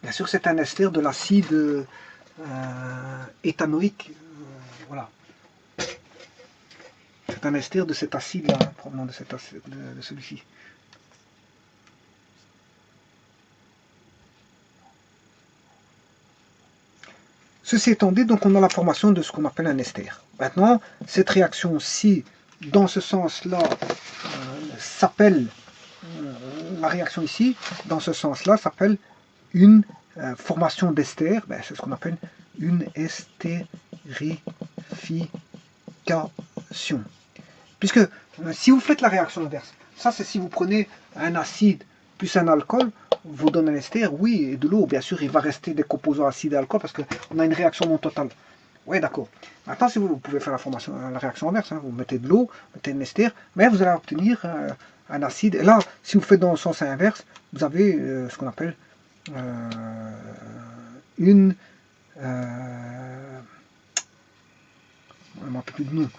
Bien sûr, c'est un ester de l'acide éthanoïque. Voilà. C'est un ester de cet acide-là, provenant de celui-ci. Ceci étant dit, donc on a la formation de ce qu'on appelle un ester. Maintenant, cette réaction-ci, dans ce sens-là, s'appelle, la réaction ici, dans ce sens-là, s'appelle une formation d'ester. Ben, c'est ce qu'on appelle une estérification. Puisque si vous faites la réaction inverse, ça c'est si vous prenez un acide plus un alcool, vous donne un ester, oui, et de l'eau, bien sûr, il va rester des composants acides et alcool parce qu'on a une réaction non totale. Oui, d'accord. Maintenant, si vous pouvez faire la réaction inverse, hein, vous mettez de l'eau, mettez un ester, mais vous allez obtenir un acide. Et là, si vous faites dans le sens inverse, vous avez ce qu'on appelle une... je ne me rappelle plus de nom.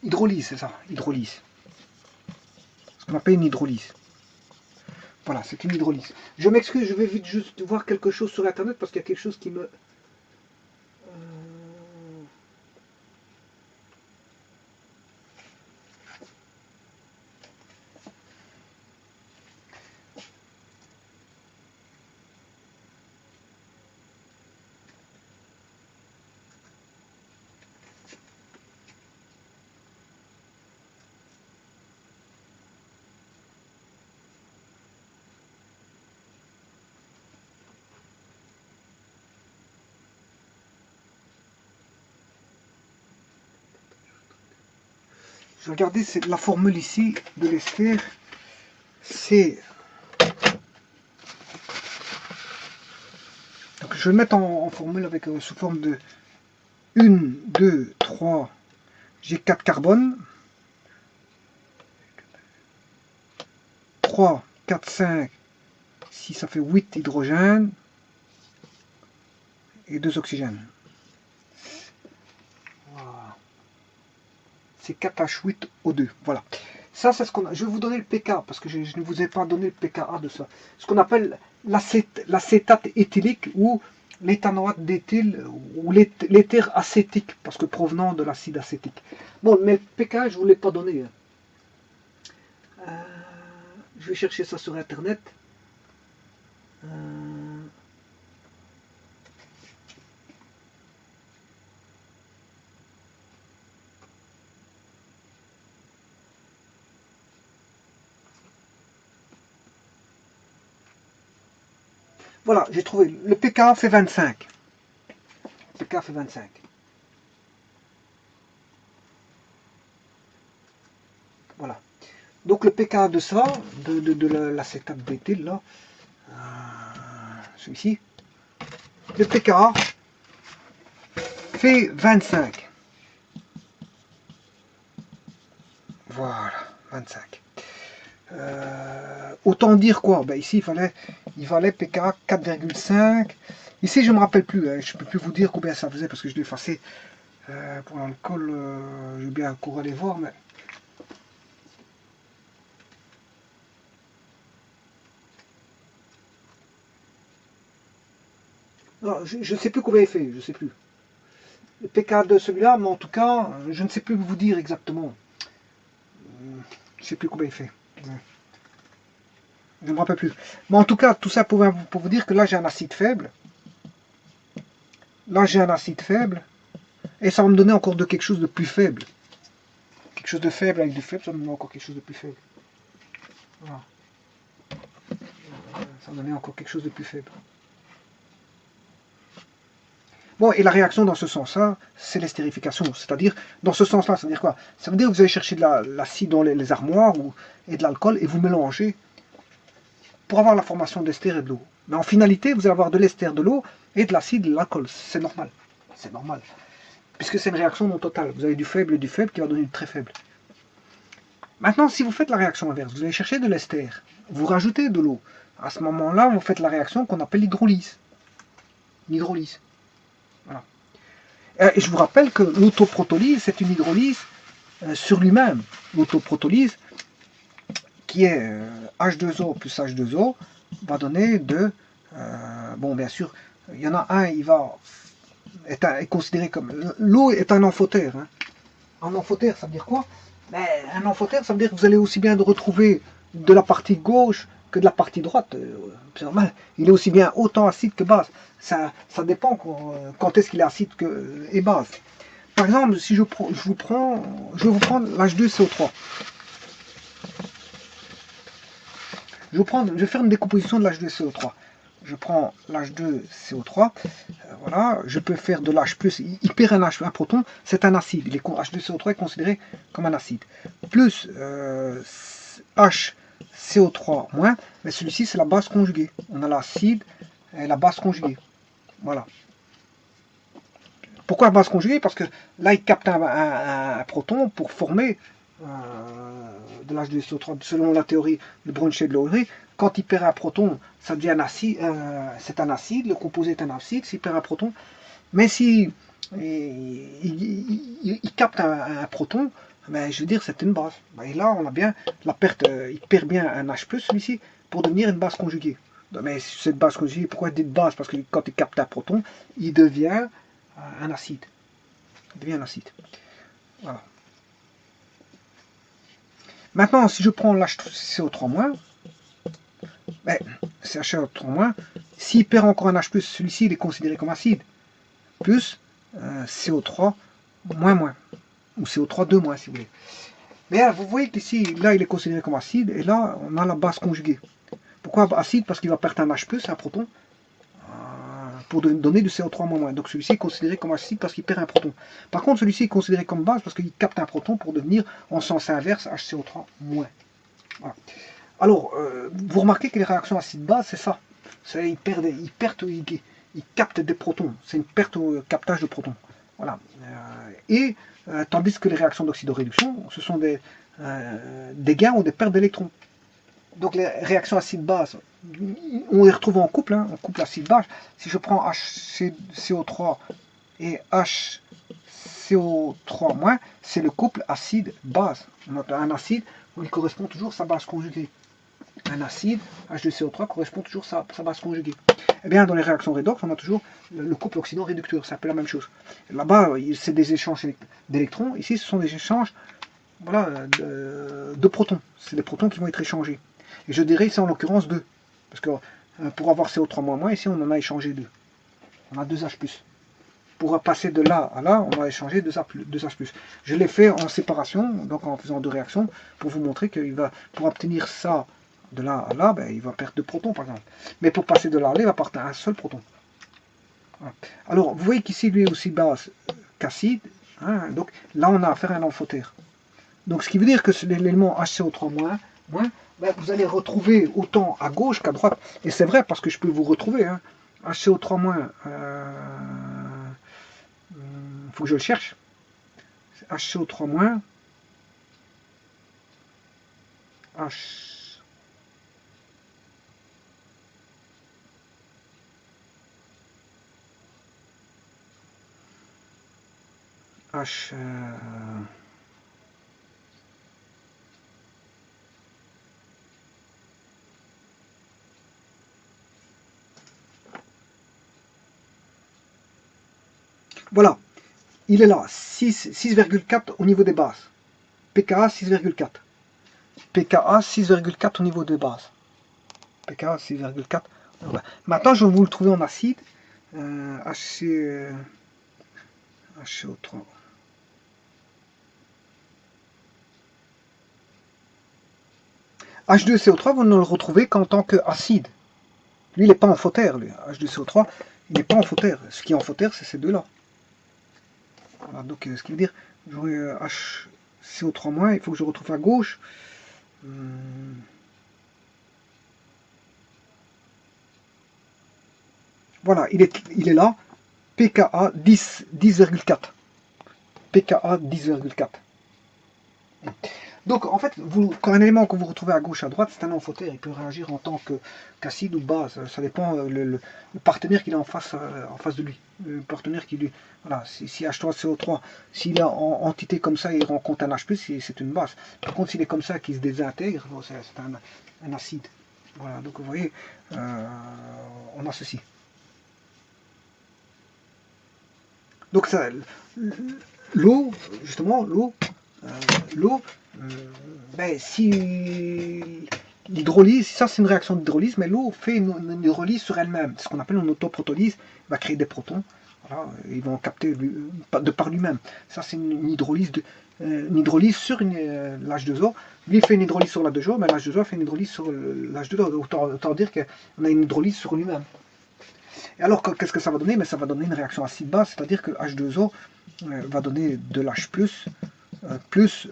Hydrolyse, c'est ça, hydrolyse. Ce qu'on appelle une hydrolyse. Voilà, c'est une hydrolyse. Je m'excuse, je vais vite juste voir quelque chose sur internet parce qu'il y a quelque chose qui me... Je vais regarder, c'est la formule ici de l'ester. c'est... Donc je vais le mettre en formule avec sous forme de 1, 2, 3, j'ai 4 carbones, 3, 4, 5, 6, ça fait 8 hydrogènes et 2 oxygènes. Voilà. C'est 4H8O2. Voilà. Ça, c'est ce qu'on a. Je vais vous donner le pK, parce que je ne vous ai pas donné le pKa de ça. Ce qu'on appelle l'acétate éthylique ou l'éthanoate d'éthyle ou l'éther acétique, parce que provenant de l'acide acétique. Bon, mais le pK, je ne vous l'ai pas donné. Je vais chercher ça sur Internet. Voilà, j'ai trouvé. Le pK fait 25. Le pK fait 25. Voilà. Donc le pK de ça, de l'acétate d'éthyle, là, celui-ci, le pK fait 25. Voilà, 25. Autant dire quoi? Ben ici, il valait pK 4,5. Ici, je ne me rappelle plus. Hein, je ne peux plus vous dire combien ça faisait parce que je l'ai effacé. Pour l'alcool, je vais bien encore aller voir, mais... Non, je ne sais plus combien il fait, je ne sais plus. Le pK de celui-là, mais en tout cas, je ne sais plus vous dire exactement. Je ne sais plus combien il fait. Je ne me rappelle plus. Mais en tout cas, tout ça pour vous dire que là, j'ai un acide faible. Là, j'ai un acide faible. Et ça va me donner encore quelque chose de plus faible. Quelque chose de faible avec du faible, ça va me donner encore quelque chose de plus faible. Voilà. Ça va me donner encore quelque chose de plus faible. Bon, et la réaction dans ce sens-là, c'est l'estérification. C'est-à-dire, dans ce sens-là, ça veut dire quoi? Ça veut dire que vous allez chercher de l'acide dans les armoires et de l'alcool et vous mélangez pour avoir la formation d'ester et de l'eau. Mais en finalité, vous allez avoir de l'ester, de l'eau et de l'acide et de l'alcool. C'est normal. C'est normal. Puisque c'est une réaction non totale. Vous avez du faible et du faible qui va donner du très faible. Maintenant, si vous faites la réaction inverse, vous allez chercher de l'ester, vous rajoutez de l'eau. À ce moment-là, vous faites la réaction qu'on appelle l'hydrolyse. L'hydrolyse. Voilà. Et je vous rappelle que l'autoprotolyse, c'est une hydrolyse sur lui-même. L'autoprotolyse, qui est H2O plus H2O, va donner de... bon, bien sûr, il y en a un, est considéré comme... L'eau est un amphotère. Hein. Un amphotère, ça veut dire quoi? Ben, un amphotère, ça veut dire que vous allez aussi bien retrouver de la partie gauche que de la partie droite. C'est normal. Il est aussi bien autant acide que base. Ça dépend quand est-ce qu'il est acide et base. Par exemple, si je vais vous prendre l'H2CO3. Je vais faire une décomposition de l'H2CO3. Je prends l'H2CO3, voilà, je peux faire de l'H+, il perd un proton, c'est un acide. H2CO3 est considéré comme un acide. Plus HCO3-, mais celui-ci c'est la base conjuguée. On a l'acide et la base conjuguée. Voilà. Pourquoi la base conjuguée? Parce que là, il capte un proton pour former de l'H2SO3, selon la théorie de Brønsted-Lowry. Quand il perd un proton, ça devient un acide, c'est un acide, le composé est un acide, s'il perd un proton. Mais si il capte un proton, ben, je veux dire, c'est une base. Ben, et là, on a bien la perte, il perd bien un H+, celui-ci, pour devenir une base conjuguée. Mais cette base conjuguée, pourquoi dit base? Parce que quand il capte un proton, il devient un acide. Il devient un acide. Voilà. Maintenant, si je prends l'HCO3-, ben, c'est HCO3-, s'il perd encore un H+, celui-ci, il est considéré comme acide. Plus CO3-, ou CO3-2-, si vous voulez. Mais vous voyez qu'ici, là, il est considéré comme acide, et là, on a la base conjuguée. Pourquoi acide? Parce qu'il va perdre un H+, un proton, pour donner du CO3-. Donc celui-ci est considéré comme acide parce qu'il perd un proton. Par contre, celui-ci est considéré comme base parce qu'il capte un proton pour devenir en sens inverse HCO3-. Voilà. Alors, vous remarquez que les réactions acide-base, c'est ça. Ils captent des protons. C'est une perte au captage de protons. Voilà. Tandis que les réactions d'oxydoréduction, ce sont des gains ou des pertes d'électrons. Donc les réactions acide-base, on les retrouve en couple, hein, en couple acide-base. Si je prends HCO3 et HCO3-, c'est le couple acide-base. Un acide, il correspond toujours à sa base conjuguée. Un acide, H2CO3, correspond toujours à sa base conjuguée. Eh bien, dans les réactions redox, on a toujours le couple oxydant-réducteur. C'est un peu la même chose. Là-bas, c'est des échanges d'électrons. Ici, ce sont des échanges, voilà, de protons. C'est des protons qui vont être échangés. Et je dirais ici en l'occurrence 2. Parce que pour avoir CO3-, ici on en a échangé 2. On a 2H+. Pour passer de là à là, on va échanger 2H+. Je l'ai fait en séparation, donc en faisant 2 réactions, pour vous montrer qu'il va, pour obtenir ça de là à là, ben, il va perdre 2 protons par exemple. Mais pour passer de là à là, il va partir un seul proton. Voilà. Alors, vous voyez qu'ici, lui est aussi base qu'acide. Hein, donc là, on a affaire à un amphotère. Donc, ce qui veut dire que l'élément HCO3-, ben, vous allez retrouver autant à gauche qu'à droite. Et c'est vrai parce que je peux vous retrouver. Hein. HCO3-, faut que je le cherche. HCO3-, H. H. Voilà, il est là, 6,4 au niveau des bases. pKa 6,4. pKa 6,4 au niveau des bases. pKa 6,4. Maintenant, je vais vous le trouver en acide. HCO3. H2CO3, vous ne le retrouvez qu'en tant qu'acide. Lui, il n'est pas amphotère, lui. H2CO3, il n'est pas amphotère. Ce qui est amphotère, c'est ces deux-là. Voilà, donc, ce qui veut dire, j'aurai HCO3-, il faut que je retrouve à gauche. Voilà, il est là. pKa 10,4. pKa 10,4. Donc, en fait, quand un élément que vous retrouvez à gauche, à droite, c'est un amphotère. Il peut réagir en tant qu'acide ou base. Ça dépend le partenaire qu'il a en face de lui. Le partenaire qui lui... Voilà, si H3CO3, s'il est en entité comme ça, il rencontre un H+, c'est une base. Par contre, s'il est comme ça, qui se désintègre, c'est un acide. Voilà, donc vous voyez, on a ceci. Donc, l'eau, justement, l'eau, ben, si l'hydrolyse, ça c'est une réaction d'hydrolyse, mais l'eau fait une hydrolyse sur elle-même, ce qu'on appelle une autoprotolyse, va créer des protons, voilà, ils vont capter de par lui-même. Ça c'est une hydrolyse, sur l'H2O. Lui il fait une hydrolyse sur l'H2O, mais l'H2O fait une hydrolyse sur l'H2O. Autant dire qu'on a une hydrolyse sur lui-même. Et alors, qu'est-ce que ça va donner? Mais ça va donner une réaction acide-base, c'est-à-dire que H2O va donner de l'H+, plus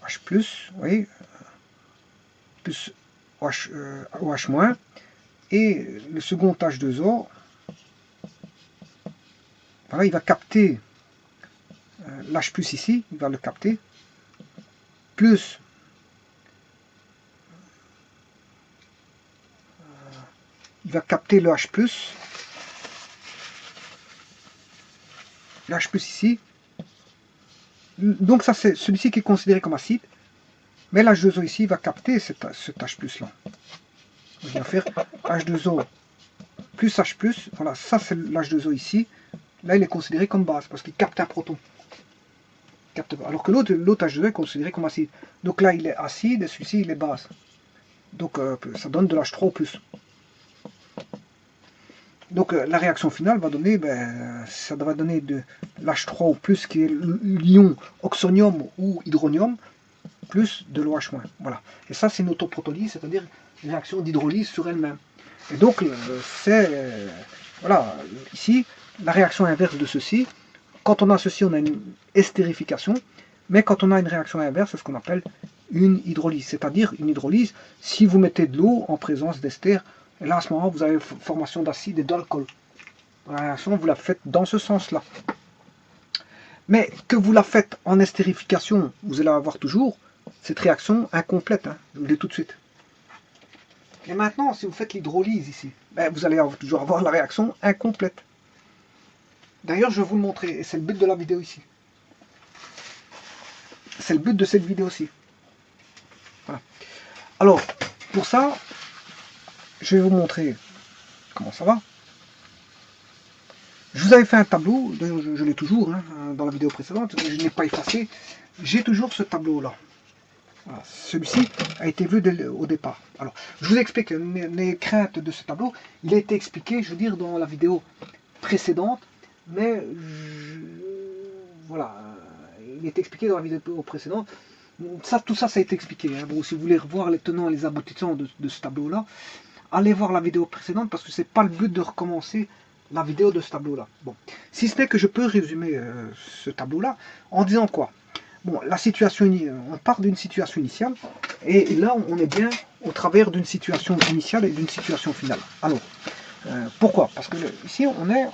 H+, oui, plus OH-, et le second H2O, voilà, il va capter l'H+, ici, il va le capter, plus il va capter le H+, ici. Donc ça c'est celui-ci qui est considéré comme acide, mais l'H2O ici va capter cet H+ là. On va faire H2O plus H+, voilà, ça c'est l'H2O ici. Là il est considéré comme base parce qu'il capte un proton. Alors que l'autre H2O est considéré comme acide. Donc là il est acide et celui-ci il est base. Donc ça donne de l'H3 au plus. Donc la réaction finale va donner, ça va donner de l'H3 au plus qui est l'ion oxonium ou hydronium plus de l'OH-. Voilà. Et ça c'est une autoprotolyse, c'est-à-dire une réaction d'hydrolyse sur elle-même. Et donc c'est voilà, ici la réaction inverse de ceci, quand on a ceci, on a une estérification, mais quand on a une réaction inverse, c'est ce qu'on appelle une hydrolyse. C'est-à-dire une hydrolyse, si vous mettez de l'eau en présence d'ester, et là à ce moment vous avez formation d'acide et d'alcool. La réaction, vous la faites dans ce sens-là. Mais que vous la faites en estérification, vous allez avoir toujours cette réaction incomplète, hein, je vous le dis tout de suite. Et maintenant, si vous faites l'hydrolyse ici, ben, vous allez toujours avoir la réaction incomplète. D'ailleurs, je vais vous le montrer, et c'est le but de la vidéo ici. C'est le but de cette vidéo-ci. Voilà. Alors, pour ça, je vais vous montrer comment ça va. Je vous avais fait un tableau, je l'ai toujours, hein, dans la vidéo précédente, je n'ai pas effacé. J'ai toujours ce tableau-là. Voilà. Celui-ci a été vu au départ. Alors, je vous explique les craintes de ce tableau. Il a été expliqué, je veux dire, dans la vidéo précédente, mais voilà, il est expliqué dans la vidéo précédente. Tout ça, ça a été expliqué. Hein. Bon, si vous voulez revoir les tenants et les aboutissants de ce tableau-là, allez voir la vidéo précédente parce que c'est pas le but de recommencer la vidéo de ce tableau-là. Bon, si ce n'est que je peux résumer ce tableau-là en disant quoi? Bon, la situation, on part d'une situation initiale et là, on est bien au travers d'une situation initiale et d'une situation finale. Alors, pourquoi? Parce que ici, on est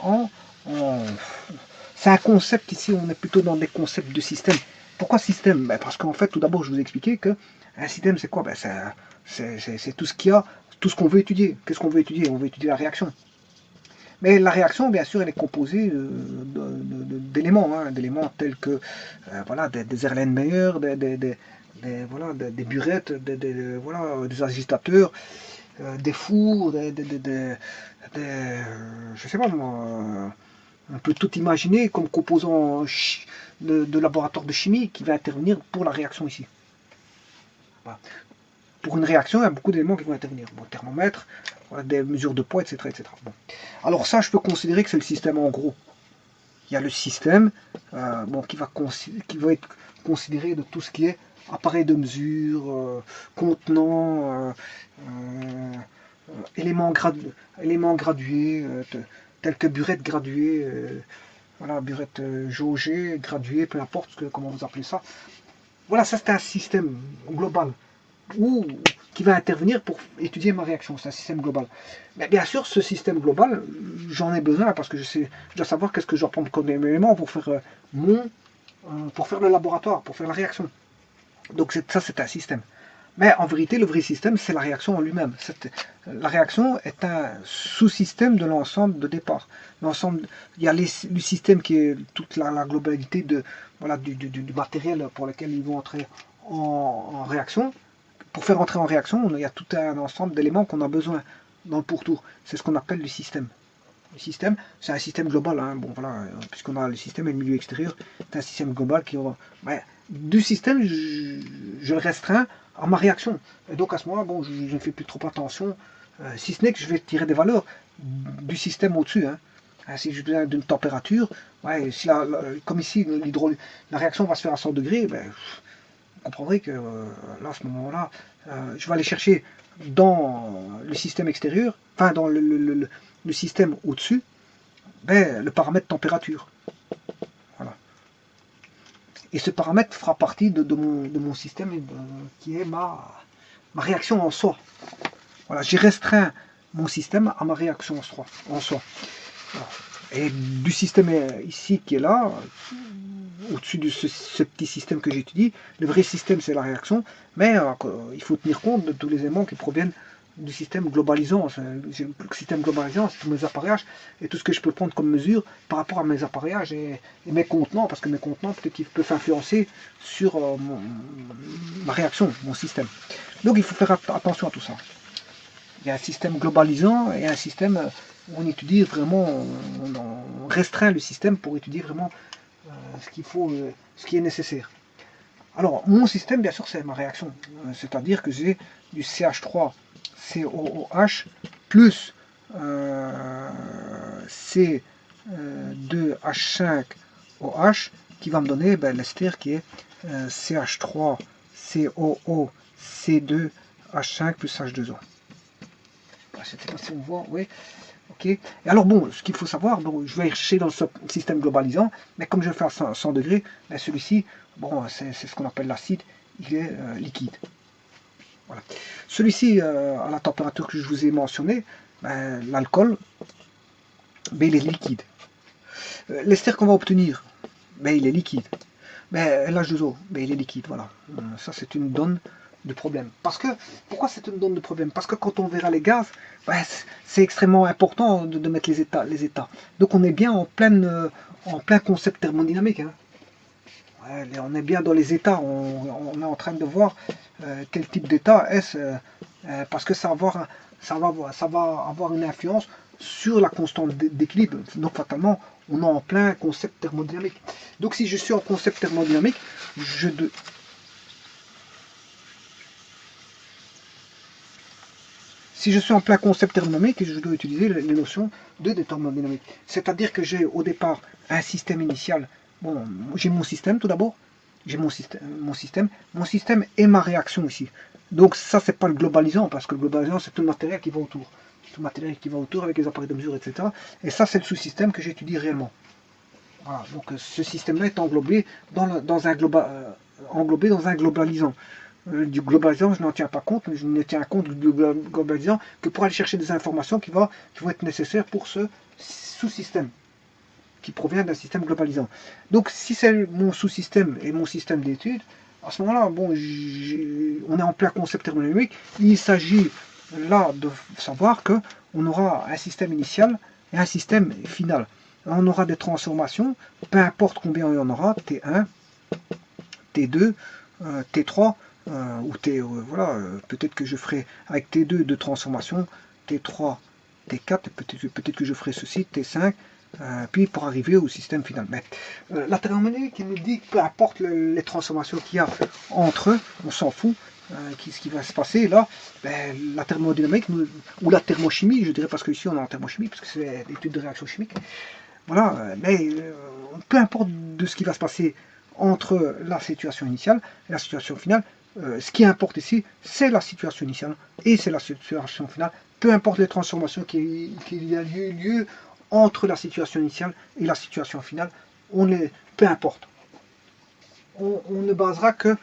c'est un concept ici, on est plutôt dans des concepts de système. Pourquoi système? Ben parce qu'en fait, tout d'abord, je vous ai expliqué que un système, c'est quoi? Ben c'est tout ce qu'il y a, tout ce qu'on veut étudier. Qu'est-ce qu'on veut étudier? On veut étudier la réaction. Mais la réaction, bien sûr, elle est composée d'éléments, hein, d'éléments tels que voilà, des Erlenmeyer, voilà, des burettes, voilà, des agitateurs, des fours, je sais pas moi, on peut tout imaginer comme composant de laboratoire de chimie qui va intervenir pour la réaction ici. Voilà. Pour une réaction, il y a beaucoup d'éléments qui vont intervenir. Bon, thermomètre, des mesures de poids, etc. etc. Bon. Alors ça, je peux considérer que c'est le système en gros. Il y a le système bon, qui va être considéré de tout ce qui est appareil de mesure, contenant, éléments gradués, tels que burettes graduées, voilà, burettes jaugées, graduées, peu importe comment vous appelez ça. Voilà, ça c'est un système global qui va intervenir pour étudier ma réaction. C'est un système global. Mais bien sûr, ce système global, j'en ai besoin parce que je dois savoir qu'est-ce que je dois prendre comme élément pour faire pour faire le laboratoire, pour faire la réaction. Donc ça, c'est un système. Mais en vérité, le vrai système, c'est la réaction en lui-même. La réaction est un sous-système de l'ensemble de départ. Il y a le système qui est toute la globalité voilà, du matériel pour lequel ils vont entrer en réaction. Pour faire entrer en réaction, il y a tout un ensemble d'éléments qu'on a besoin dans le pourtour. C'est ce qu'on appelle le système. Le système, c'est un système global. Hein. Bon, voilà, puisqu'on a le système et le milieu extérieur, c'est un système global qui aura... du système, je le restreins à ma réaction. Et donc à ce moment-là, bon, je ne fais plus trop attention, si ce n'est que je vais tirer des valeurs du système au-dessus. Hein. Si j'ai besoin d'une température, si comme ici, la réaction va se faire à 100 degrés, ben, vous comprendrez que là, à ce moment-là, je vais aller chercher dans le système extérieur, enfin dans le système au-dessus, ben, le paramètre température. Voilà. Et ce paramètre fera partie de mon système qui est ma réaction en soi. Voilà, j'ai restreint mon système à ma réaction en soi. Voilà. Et du système ici qui est là, au-dessus de ce petit système que j'étudie, le vrai système c'est la réaction, mais il faut tenir compte de tous les éléments qui proviennent du système globalisant. Le système globalisant, c'est tous mes appareillages et tout ce que je peux prendre comme mesure par rapport à mes appareillages et mes contenants, parce que mes contenants peut-être qu'ils peuvent influencer sur ma réaction, mon système. Donc il faut faire attention à tout ça. Il y a un système globalisant et un système où on étudie vraiment, on restreint le système pour étudier vraiment ce qu'il faut, ce qui est nécessaire. Alors, mon système, bien sûr, c'est ma réaction. C'est-à-dire que j'ai du CH3COOH plus C2H5OH qui va me donner l'ester qui est CH3COO C2H5 plus H2O. Je ne sais pas si on voit, oui. Ok. Et alors bon, ce qu'il faut savoir, bon, je vais chercher dans ce système globalisant, mais comme je fais à 100 degrés, ben celui-ci, bon, c'est ce qu'on appelle l'acide, il est liquide. Voilà. Celui-ci, à la température que je vous ai mentionné, ben, l'alcool, ben, il est liquide. L'ester qu'on va obtenir, ben, il est liquide. Mais l'H2O, ben, il est liquide, voilà. Ça, c'est une donne de problème. Parce que, pourquoi c'est une donne de problème? Parce que quand on verra les gaz, ben, c'est extrêmement important de mettre les états, les états. Donc on est bien en plein concept thermodynamique. Hein. Ouais, on est bien dans les états, on est en train de voir quel type d'état est-ce, parce que ça va avoir une influence sur la constante d'équilibre. Donc fatalement, on est en plein concept thermodynamique. Donc si je suis en concept thermodynamique, si je suis en plein concept thermodynamique, je dois utiliser les notions de thermodynamique. C'est-à-dire que j'ai au départ un système initial. Bon, j'ai mon système tout d'abord. J'ai mon système et ma réaction ici. Donc ça, c'est pas le globalisant, parce que le globalisant, c'est tout le matériel qui va autour. Tout le matériel qui va autour avec les appareils de mesure, etc. Et ça, c'est le sous-système que j'étudie réellement. Voilà, donc ce système-là est englobé englobé dans un globalisant. Du globalisant, je n'en tiens pas compte, mais je ne tiens compte du globalisant que pour aller chercher des informations qui vont être nécessaires pour ce sous-système qui provient d'un système globalisant. Donc si c'est mon sous-système et mon système d'études, à ce moment-là, bon, on est en plein concept thermodynamique, il s'agit là de savoir que on aura un système initial et un système final. On aura des transformations, peu importe combien il y en aura, T1, T2, T3, ou T, voilà, peut-être que je ferai avec T2 de transformation, T3, T4, peut-être que je ferai ceci, T5, puis pour arriver au système final. Mais la thermodynamique qui nous dit que peu importe les transformations qu'il y a entre eux, on s'en fout, ce qui va se passer là, ben, la thermodynamique ou la thermochimie, je dirais, parce qu'ici on est en thermochimie, parce que c'est l'étude de réaction chimique, voilà, mais peu importe de ce qui va se passer entre la situation initiale et la situation finale, ce qui importe ici, c'est la situation initiale et c'est la situation finale, peu importe les transformations qui y a lieu entre la situation initiale et la situation finale, peu importe. On ne basera que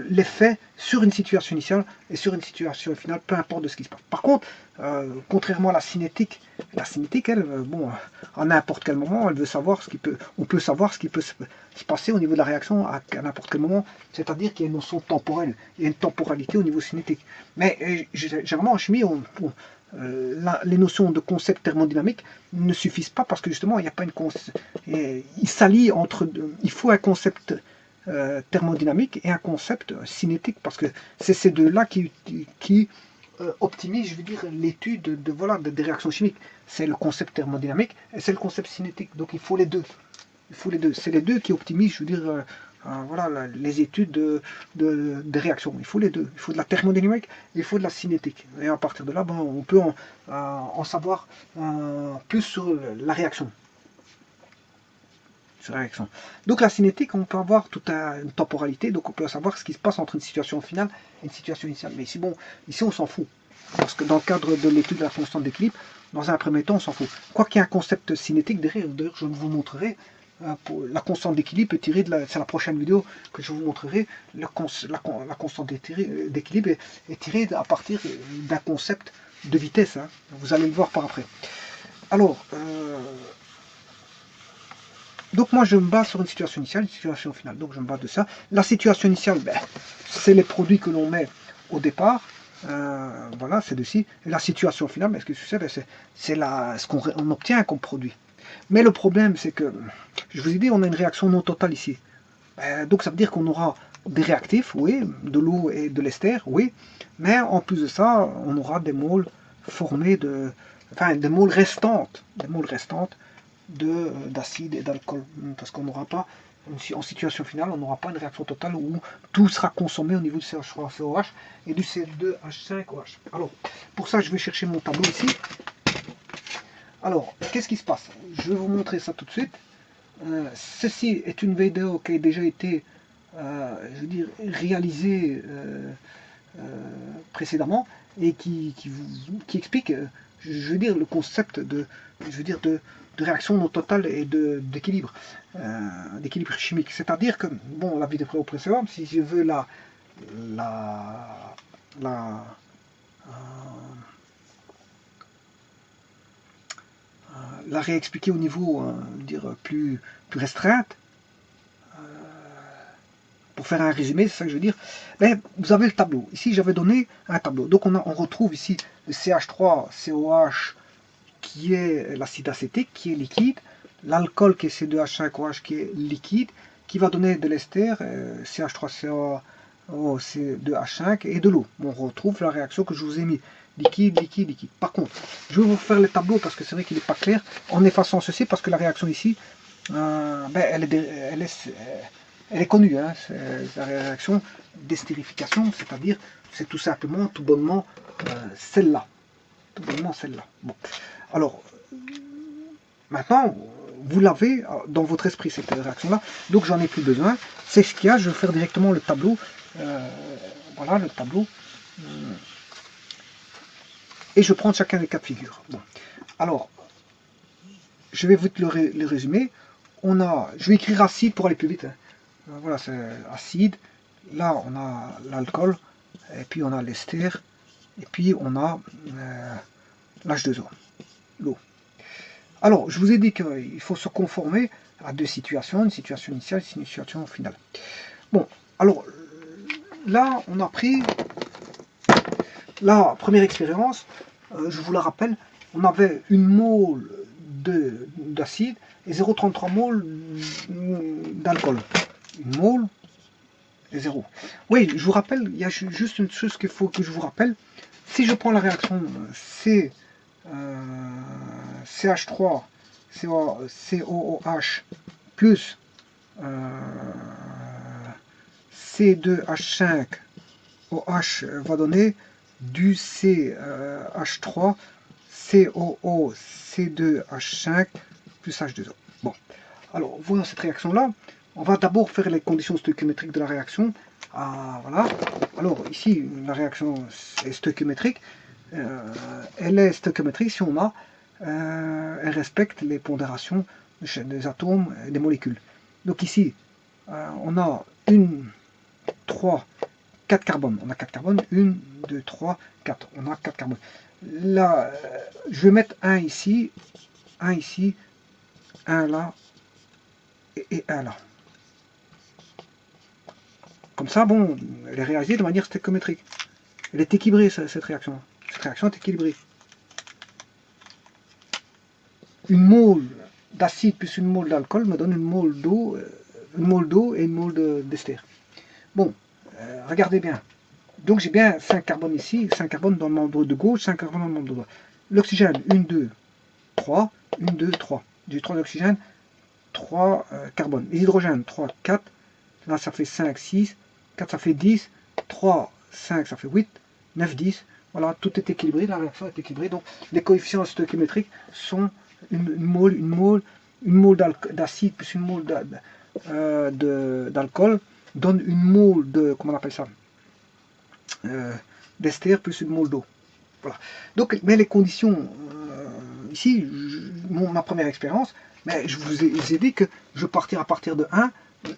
l'effet sur une situation initiale et sur une situation finale, peu importe de ce qui se passe. Par contre, contrairement à la cinétique, elle, bon, à n'importe quel moment, elle veut savoir on peut savoir ce qui peut se passer au niveau de la réaction à n'importe quel moment, c'est-à-dire qu'il y a une notion temporelle, il y a une temporalité au niveau cinétique. Mais généralement en chimie, les notions de concept thermodynamique ne suffisent pas parce que justement, il n'y a pas une il s'allie entre, il faut un concept thermodynamique et un concept cinétique, parce que c'est ces deux-là qui optimisent, je veux dire, l'étude des réactions chimiques. C'est le concept thermodynamique et c'est le concept cinétique. Donc il faut les deux. Il faut les deux. C'est les deux qui optimisent, je veux dire, voilà, les études de réactions. Il faut les deux. Il faut de la thermodynamique et il faut de la cinétique. Et à partir de là, ben, on peut en savoir plus sur la réaction. Réaction. Donc la cinétique, on peut avoir toute une temporalité, donc on peut savoir ce qui se passe entre une situation finale et une situation initiale. Mais ici, bon, ici on s'en fout. Parce que dans le cadre de l'étude de la constante d'équilibre, dans un premier temps, on s'en fout. Quoi qu'il y ait un concept cinétique derrière, d'ailleurs je vous montrerai, la constante d'équilibre est tirée c'est la prochaine vidéo que je vous montrerai, la constante d'équilibre est tirée à partir d'un concept de vitesse. Hein. Vous allez le voir par après. Alors, donc moi je me base sur une situation initiale, une situation finale. Donc je me base de ça. La situation initiale, ben, c'est les produits que l'on met au départ. Voilà, c'est de ci. Et la situation finale, ben, ce que c'est, ben, c'est ce qu'on obtient comme produit. Mais le problème, c'est que, je vous ai dit, on a une réaction non totale ici. Donc ça veut dire qu'on aura des réactifs, oui, de l'eau et de l'ester, oui. Mais en plus de ça, on aura des moles formés des moles restantes. D'acide et d'alcool, parce qu'on n'aura pas, en situation finale, on n'aura pas une réaction totale où tout sera consommé au niveau du CH3COH et du C2H5OH. Alors, pour ça, je vais chercher mon tableau ici. Alors, qu'est-ce qui se passe? Je vais vous montrer ça tout de suite. Ceci est une vidéo qui a déjà été, je veux dire, réalisée précédemment et qui explique je veux dire le concept de réaction non totale et d'équilibre chimique. C'est-à-dire que, bon, la vidéo précédente, si je veux la, la, la réexpliquer au niveau plus restreinte, pour faire un résumé, c'est ça que je veux dire, ben, vous avez le tableau. Ici, j'avais donné un tableau. Donc, on retrouve ici le CH3COH qui est l'acide acétique, qui est liquide, l'alcool qui est C2H5OH qui est liquide, qui va donner de l'ester, CH3COC2H5 et de l'eau. On retrouve la réaction que je vous ai mis. Liquide, liquide, liquide. Par contre, je vais vous faire le tableau parce que c'est vrai qu'il n'est pas clair en effaçant ceci parce que la réaction ici, ben, elle est connue. Hein, c'est la réaction d'estérification, c'est-à-dire c'est tout simplement, tout bonnement, celle-là. Tout bonnement celle-là. Bon. Alors, maintenant, vous l'avez dans votre esprit, cette réaction-là, donc j'en ai plus besoin. C'est ce qu'il y a, je vais faire directement le tableau. Voilà, le tableau. Et je prends chacun des cas de figure. Bon. Alors, je vais vous le résumer. Je vais écrire acide pour aller plus vite. Hein. Voilà, c'est acide. Là, on a l'alcool. Et puis, on a l'ester. Et puis, on a l'H2O, l'eau. Alors, je vous ai dit qu'il faut se conformer à deux situations, une situation initiale et une situation finale. Bon, alors, là, on a pris la première expérience, je vous la rappelle, on avait une mole d'acide et 0,33 mol d'alcool. Une mole et 0. Oui, je vous rappelle, il y a juste une chose qu'il faut que je vous rappelle. Si je prends la réaction CH3 COOH plus C2H5 OH va donner du CH3 COO C2H5 plus H2O. Bon, alors voyons cette réaction là. On va d'abord faire les conditions stoichiométriques de la réaction. Ah, voilà. Alors ici la réaction est stoichiométrique. Elle est stoichiométrique si on a elle respecte les pondérations des atomes et des molécules. Donc ici on a 3, 4 carbones. On a 4 carbones. 1, 2, 3, 4. On a 4 carbones. Là, je vais mettre un ici, un là, et un là. Comme ça, bon, elle est réalisée de manière stoichiométrique. Elle est équilibrée, cette réaction. Cette réaction est équilibrée. Une mole d'acide plus une mole d'alcool me donne une mole d'eau et une mole d'ester. Bon, regardez bien. Donc j'ai bien 5 carbones ici, 5 carbones dans le membre de gauche, 5 carbones dans le membre de droite. L'oxygène, 1, 2, 3, 1, 2, 3. J'ai 3 oxygènes, 3 carbones. Les hydrogènes, 3, 4. Là ça fait 5, 6, 4 ça fait 10, 3, 5 ça fait 8, 9, 10. Voilà, tout est équilibré, la réaction est équilibrée. Donc les coefficients stoichiométriques sont une mole d'acide plus une mole d'alcool donne une mole de, comment on appelle ça, d'ester plus une mole d'eau. Voilà. Donc, mais les conditions, ici, ma première expérience, mais je vous ai dit que je partirai à partir de 1,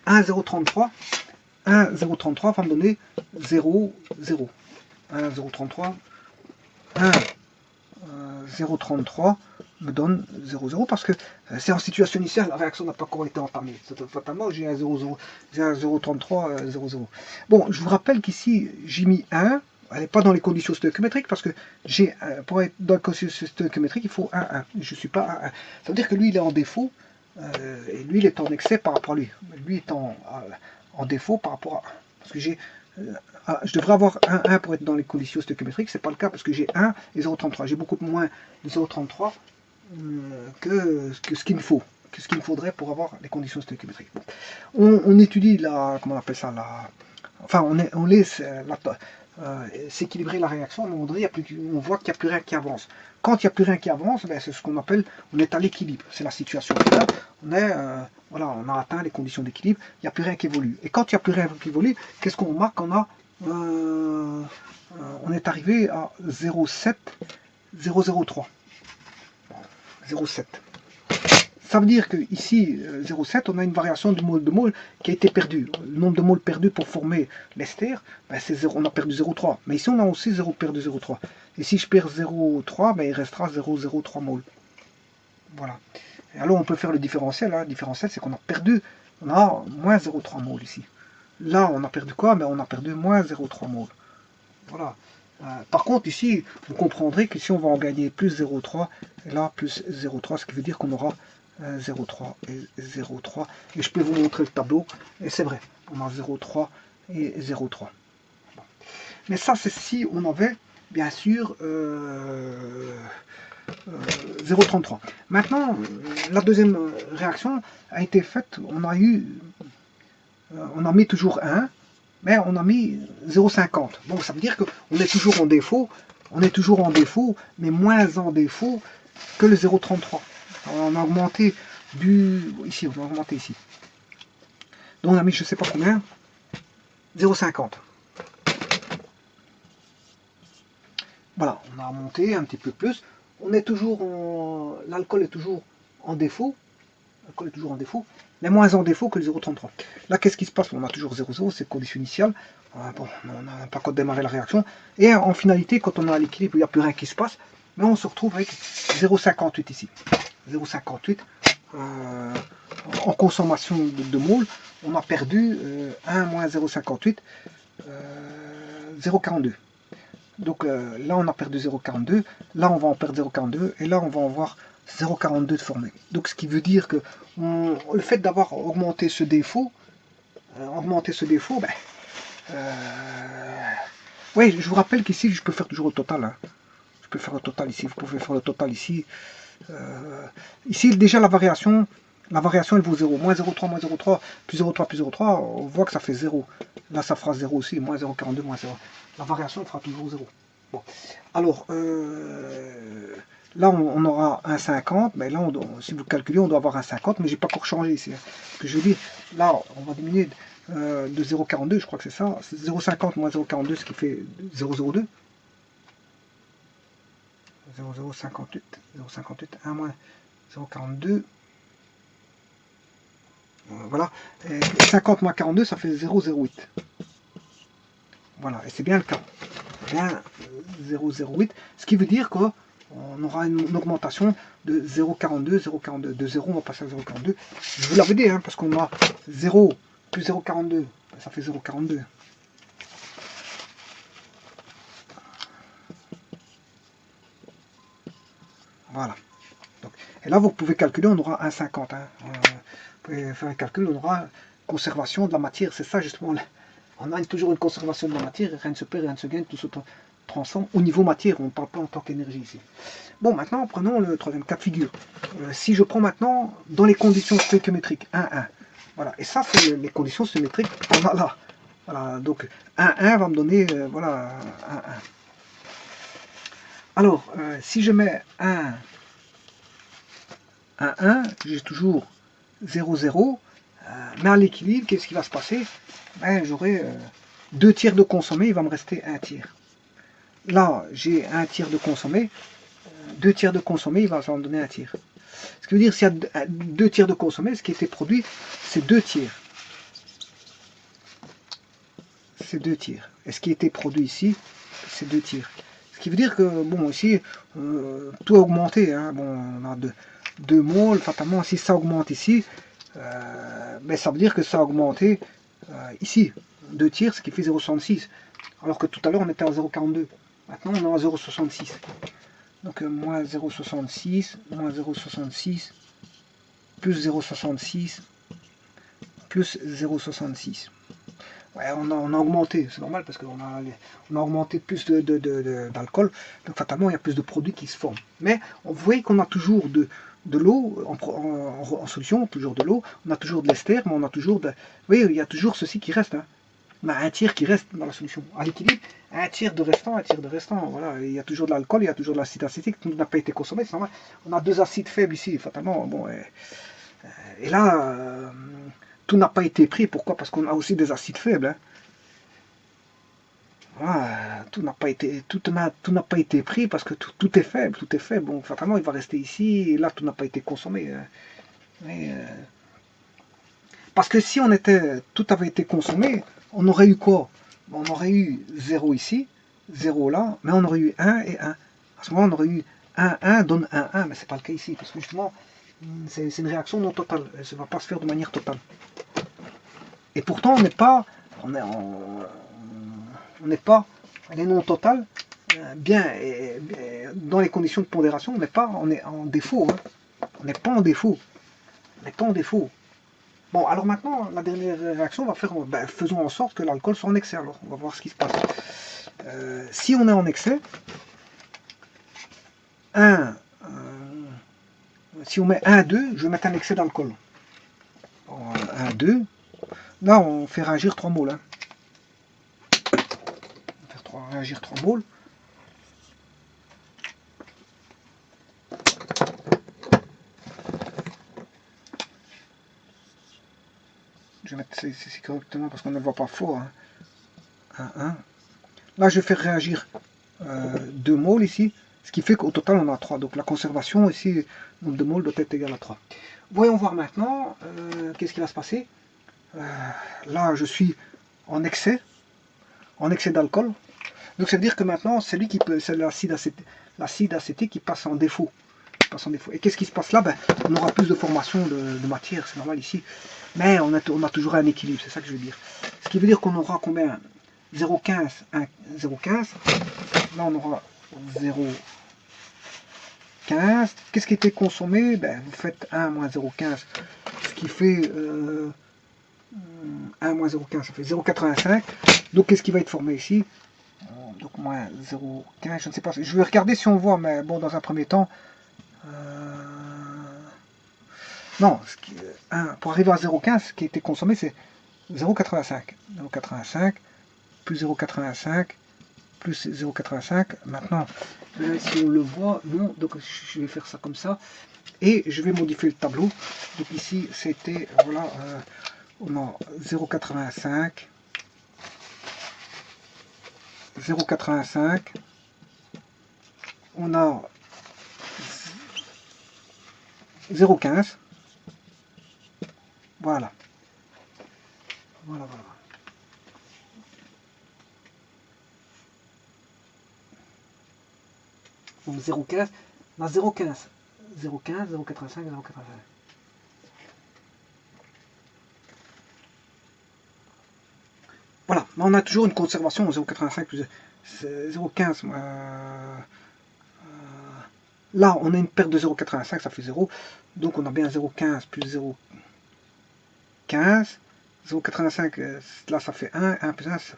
1,033, 1,033 va me donner 0, 0. 1,033, 1,033 me donne 0,0 parce que c'est en situation initiale, la réaction n'a pas encore été entamée. Fatalement, j'ai un 0,33, 0,0. Bon, je vous rappelle qu'ici, j'ai mis 1. Elle n'est pas dans les conditions stoichiométriques parce que pour être dans les conditions stoichiométriques, il faut 1, 1. Je ne suis pas 1, 1. Ça veut dire que lui, il est en défaut et lui, il est en excès par rapport à lui. Lui est en défaut par rapport à. Parce que je devrais avoir 1, 1 pour être dans les conditions stoichiométriques. Ce n'est pas le cas parce que j'ai 1 et 0,33. J'ai beaucoup moins de 0,33 que ce qu'il me faut. Que ce qu'il me faudrait pour avoir les conditions stoichiométriques. Bon. On étudie comment on appelle ça, enfin on laisse s'équilibrer la réaction, à un moment donné, on voit qu'il n'y a plus rien qui avance. Quand il n'y a plus rien qui avance, ben, c'est ce qu'on appelle, on est à l'équilibre. C'est la situation finale. Voilà, on a atteint les conditions d'équilibre, il n'y a plus rien qui évolue. Et quand il n'y a plus rien qui évolue, qu'est-ce qu'on marque? On est arrivé à 0,7 0,03. 0,7. Ça veut dire que ici, 0,7, on a une variation du mol de mol qui a été perdue. Le nombre de moles perdus pour former l'ester, ben on a perdu 0,3. Mais ici, on a aussi 0 perdu 0,3. Et si je perds 0,3, ben il restera 0,03 moles. Voilà. Et alors, on peut faire le différentiel. Le différentiel, c'est qu'on a perdu, on a moins 0,3 moles ici. Là, on a perdu quoi? Ben, on a perdu moins 0,3 moles. Voilà. Par contre, ici, vous comprendrez qu'ici, on va en gagner plus 0,3, et là, plus 0,3, ce qui veut dire qu'on aura 0,3 et 0,3. Et je peux vous montrer le tableau, et c'est vrai, on a 0,3 et 0,3. Bon. Mais ça, c'est si on avait, bien sûr, 0,33. Maintenant, la deuxième réaction a été faite, on a mis toujours 1, mais on a mis 0,50. Donc ça veut dire qu'on est toujours en défaut, mais moins en défaut que le 0,33. On a augmenté ici, on a augmenté ici. Donc on a mis je sais pas combien, 0,50. Voilà, on a monté un petit peu plus. On est toujours l'alcool est toujours en défaut. L'alcool est toujours en défaut, mais moins en défaut que le 0,33. Là, qu'est-ce qui se passe? On a toujours 0,0, c'est condition initiale. Bon, on n'a pas encore démarré la réaction. Et en finalité, quand on a l'équilibre, il n'y a plus rien qui se passe, mais on se retrouve avec 0,58 ici. 0,58 en consommation de moles, on a perdu 1 moins 0,58, 0,42. Donc là, on a perdu 0,42, là, on va en perdre 0,42, et là, on va en voir 0,42 de formé. Donc ce qui veut dire que le fait d'avoir augmenté ce défaut, ben, oui, je vous rappelle qu'ici, je peux faire toujours le total. Hein. Je peux faire le total ici, vous pouvez faire le total ici. Ici, déjà, la variation, elle vaut 0. Moins 0,3, moins 0,3, plus 0,3, plus 0,3, on voit que ça fait 0. Là, ça fera 0 aussi, moins 0,42, moins 0. La variation, elle fera toujours 0. Bon. Alors, là, on aura 1,50, mais là, si vous calculez, on doit avoir 1,50, mais j'ai pas encore changé ici. Hein. Ce que je veux dire, là, on va diminuer de 0,42, je crois que c'est ça. 0,50 moins 0,42, ce qui fait 0,02. 0,058, 0,58, 1 moins 0,42. Voilà. Et 50 moins 42, ça fait 0,08. Voilà, et c'est bien le cas. Bien 0,08, ce qui veut dire qu'on aura une augmentation de 0,42, 0,42. De 0, on va passer à 0,42. Je vous l'avais dit, hein, parce qu'on a 0 plus 0,42, ça fait 0,42. Voilà. Donc, et là, vous pouvez calculer, on aura 1,50. Hein. Vous pouvez faire un calcul, on aura conservation de la matière. C'est ça, justement. On a toujours une conservation de la matière. Rien ne se perd, rien ne se gagne, tout se transforme. Au niveau matière, on ne parle pas en tant qu'énergie ici. Bon, maintenant, prenons le troisième cas de figure. Si je prends maintenant, dans les conditions stéquiométriques, 1, 1. Voilà. Et ça, c'est les conditions symétriques qu'on a là. Voilà. Donc, 1, 1 va me donner, voilà, 1, 1. Alors, si je mets 1, 1, j'ai toujours 0, 0. Mais à l'équilibre, qu'est-ce qui va se passer? Ben, j'aurai 2 tiers de consommé, il va me rester 1 tiers. Là, j'ai 1 tiers de consommé, 2 tiers de consommé, il va me donner 1 tiers. Ce qui veut dire, s'il y a 2 tiers de consommé, ce qui a été produit, c'est 2 tiers. C'est 2 tiers. Et ce qui a été produit ici, c'est 2 tiers. Ce qui veut dire que, bon, ici, tout a augmenté. Hein. Bon, on a 2 moles, fatalement, si ça augmente ici, ben, ça veut dire que ça a augmenté ici, 2 tiers, ce qui fait 0,66. Alors que tout à l'heure, on était à 0,42. Maintenant, on est à 0,66. Donc, moins 0,66, moins 0,66, plus 0,66, plus 0,66. Ouais, on a augmenté, c'est normal parce qu'on a augmenté plus d'alcool, donc fatalement il y a plus de produits qui se forment. Mais vous voyez qu'on a toujours de l'eau en solution, toujours de l'eau, on a toujours de l'ester, mais on a toujours de... Oui, il y a toujours ceci qui reste. Hein. On a un tiers qui reste dans la solution. À l'équilibre, un tiers de restant, Voilà, il y a toujours de l'alcool, il y a toujours de l'acide acétique qui n'a pas été consommé, c'est normal. On a 2 acides faibles ici, fatalement. Bon, et là... tout n'a pas été pris. Pourquoi? Parce qu'on a aussi des acides faibles. Hein. Voilà, tout n'a pas été pris parce que tout est faible, tout est faible. Bon, fatalement, il va rester ici, et là, tout n'a pas été consommé. Mais, parce que si tout avait été consommé, on aurait eu quoi? On aurait eu 0 ici, 0 là, mais on aurait eu 1 et 1. À ce moment, on aurait eu 1 donne 1, mais c'est pas le cas ici, parce que justement, c'est une réaction non totale. Elle ne va pas se faire de manière totale. Et pourtant, on n'est pas, elle est non totale, dans les conditions de pondération, on est en défaut. Hein. On n'est pas en défaut. On n'est pas en défaut. Bon, alors maintenant, la dernière réaction, on va faire, faisons en sorte que l'alcool soit en excès. Alors, on va voir ce qui se passe. Si on est en excès, si on met 1, 2, je vais mettre un excès d'alcool. 1, 2. Là, on fait réagir 3 moles. Hein. On va faire réagir 3 moles. Je vais mettre ici correctement parce qu'on ne voit pas fort. Hein. 1. Là, je vais faire réagir 2 moles ici, ce qui fait qu'au total, on a 3. Donc la conservation ici, le nombre de moles doit être égal à 3. Voyons voir maintenant, qu'est-ce qui va se passer. Là, je suis en excès d'alcool. Donc ça veut dire que maintenant, c'est l'acide acétique qui passe en défaut. Et qu'est-ce qui se passe là? On aura plus de formation de matière, c'est normal ici. Mais on a toujours un équilibre, c'est ça que je veux dire. Ce qui veut dire qu'on aura combien? 0,15, 0,15. Là, on aura 0,15. Qu'est-ce qui était consommé? Vous faites 1 moins 0,15, ce qui fait 1 moins 0,15, ça fait 0,85. Donc, qu'est-ce qui va être formé ici? Donc, moins 0,15, je ne sais pas. Je vais regarder si on voit, mais bon, dans un premier temps, non, pour arriver à 0,15, ce qui a été consommé, c'est 0,85. 0,85 plus 0,85 plus 0,85. Maintenant, si on le voit, non, donc je vais faire ça comme ça. Et je vais modifier le tableau. Donc ici, c'était, voilà, on a 0,85. 0,85. On a 0,15. Voilà. Voilà. Donc 0,15, on a 0,15. 0,15, 0,85, 0,85. Voilà, on a toujours une conservation en 0,85 plus 0,15. Là, on a une perte de 0,85, ça fait 0. Donc on a bien 0,15 plus 0,15. 0,85, là ça fait 1. 1 plus 1, ça fait...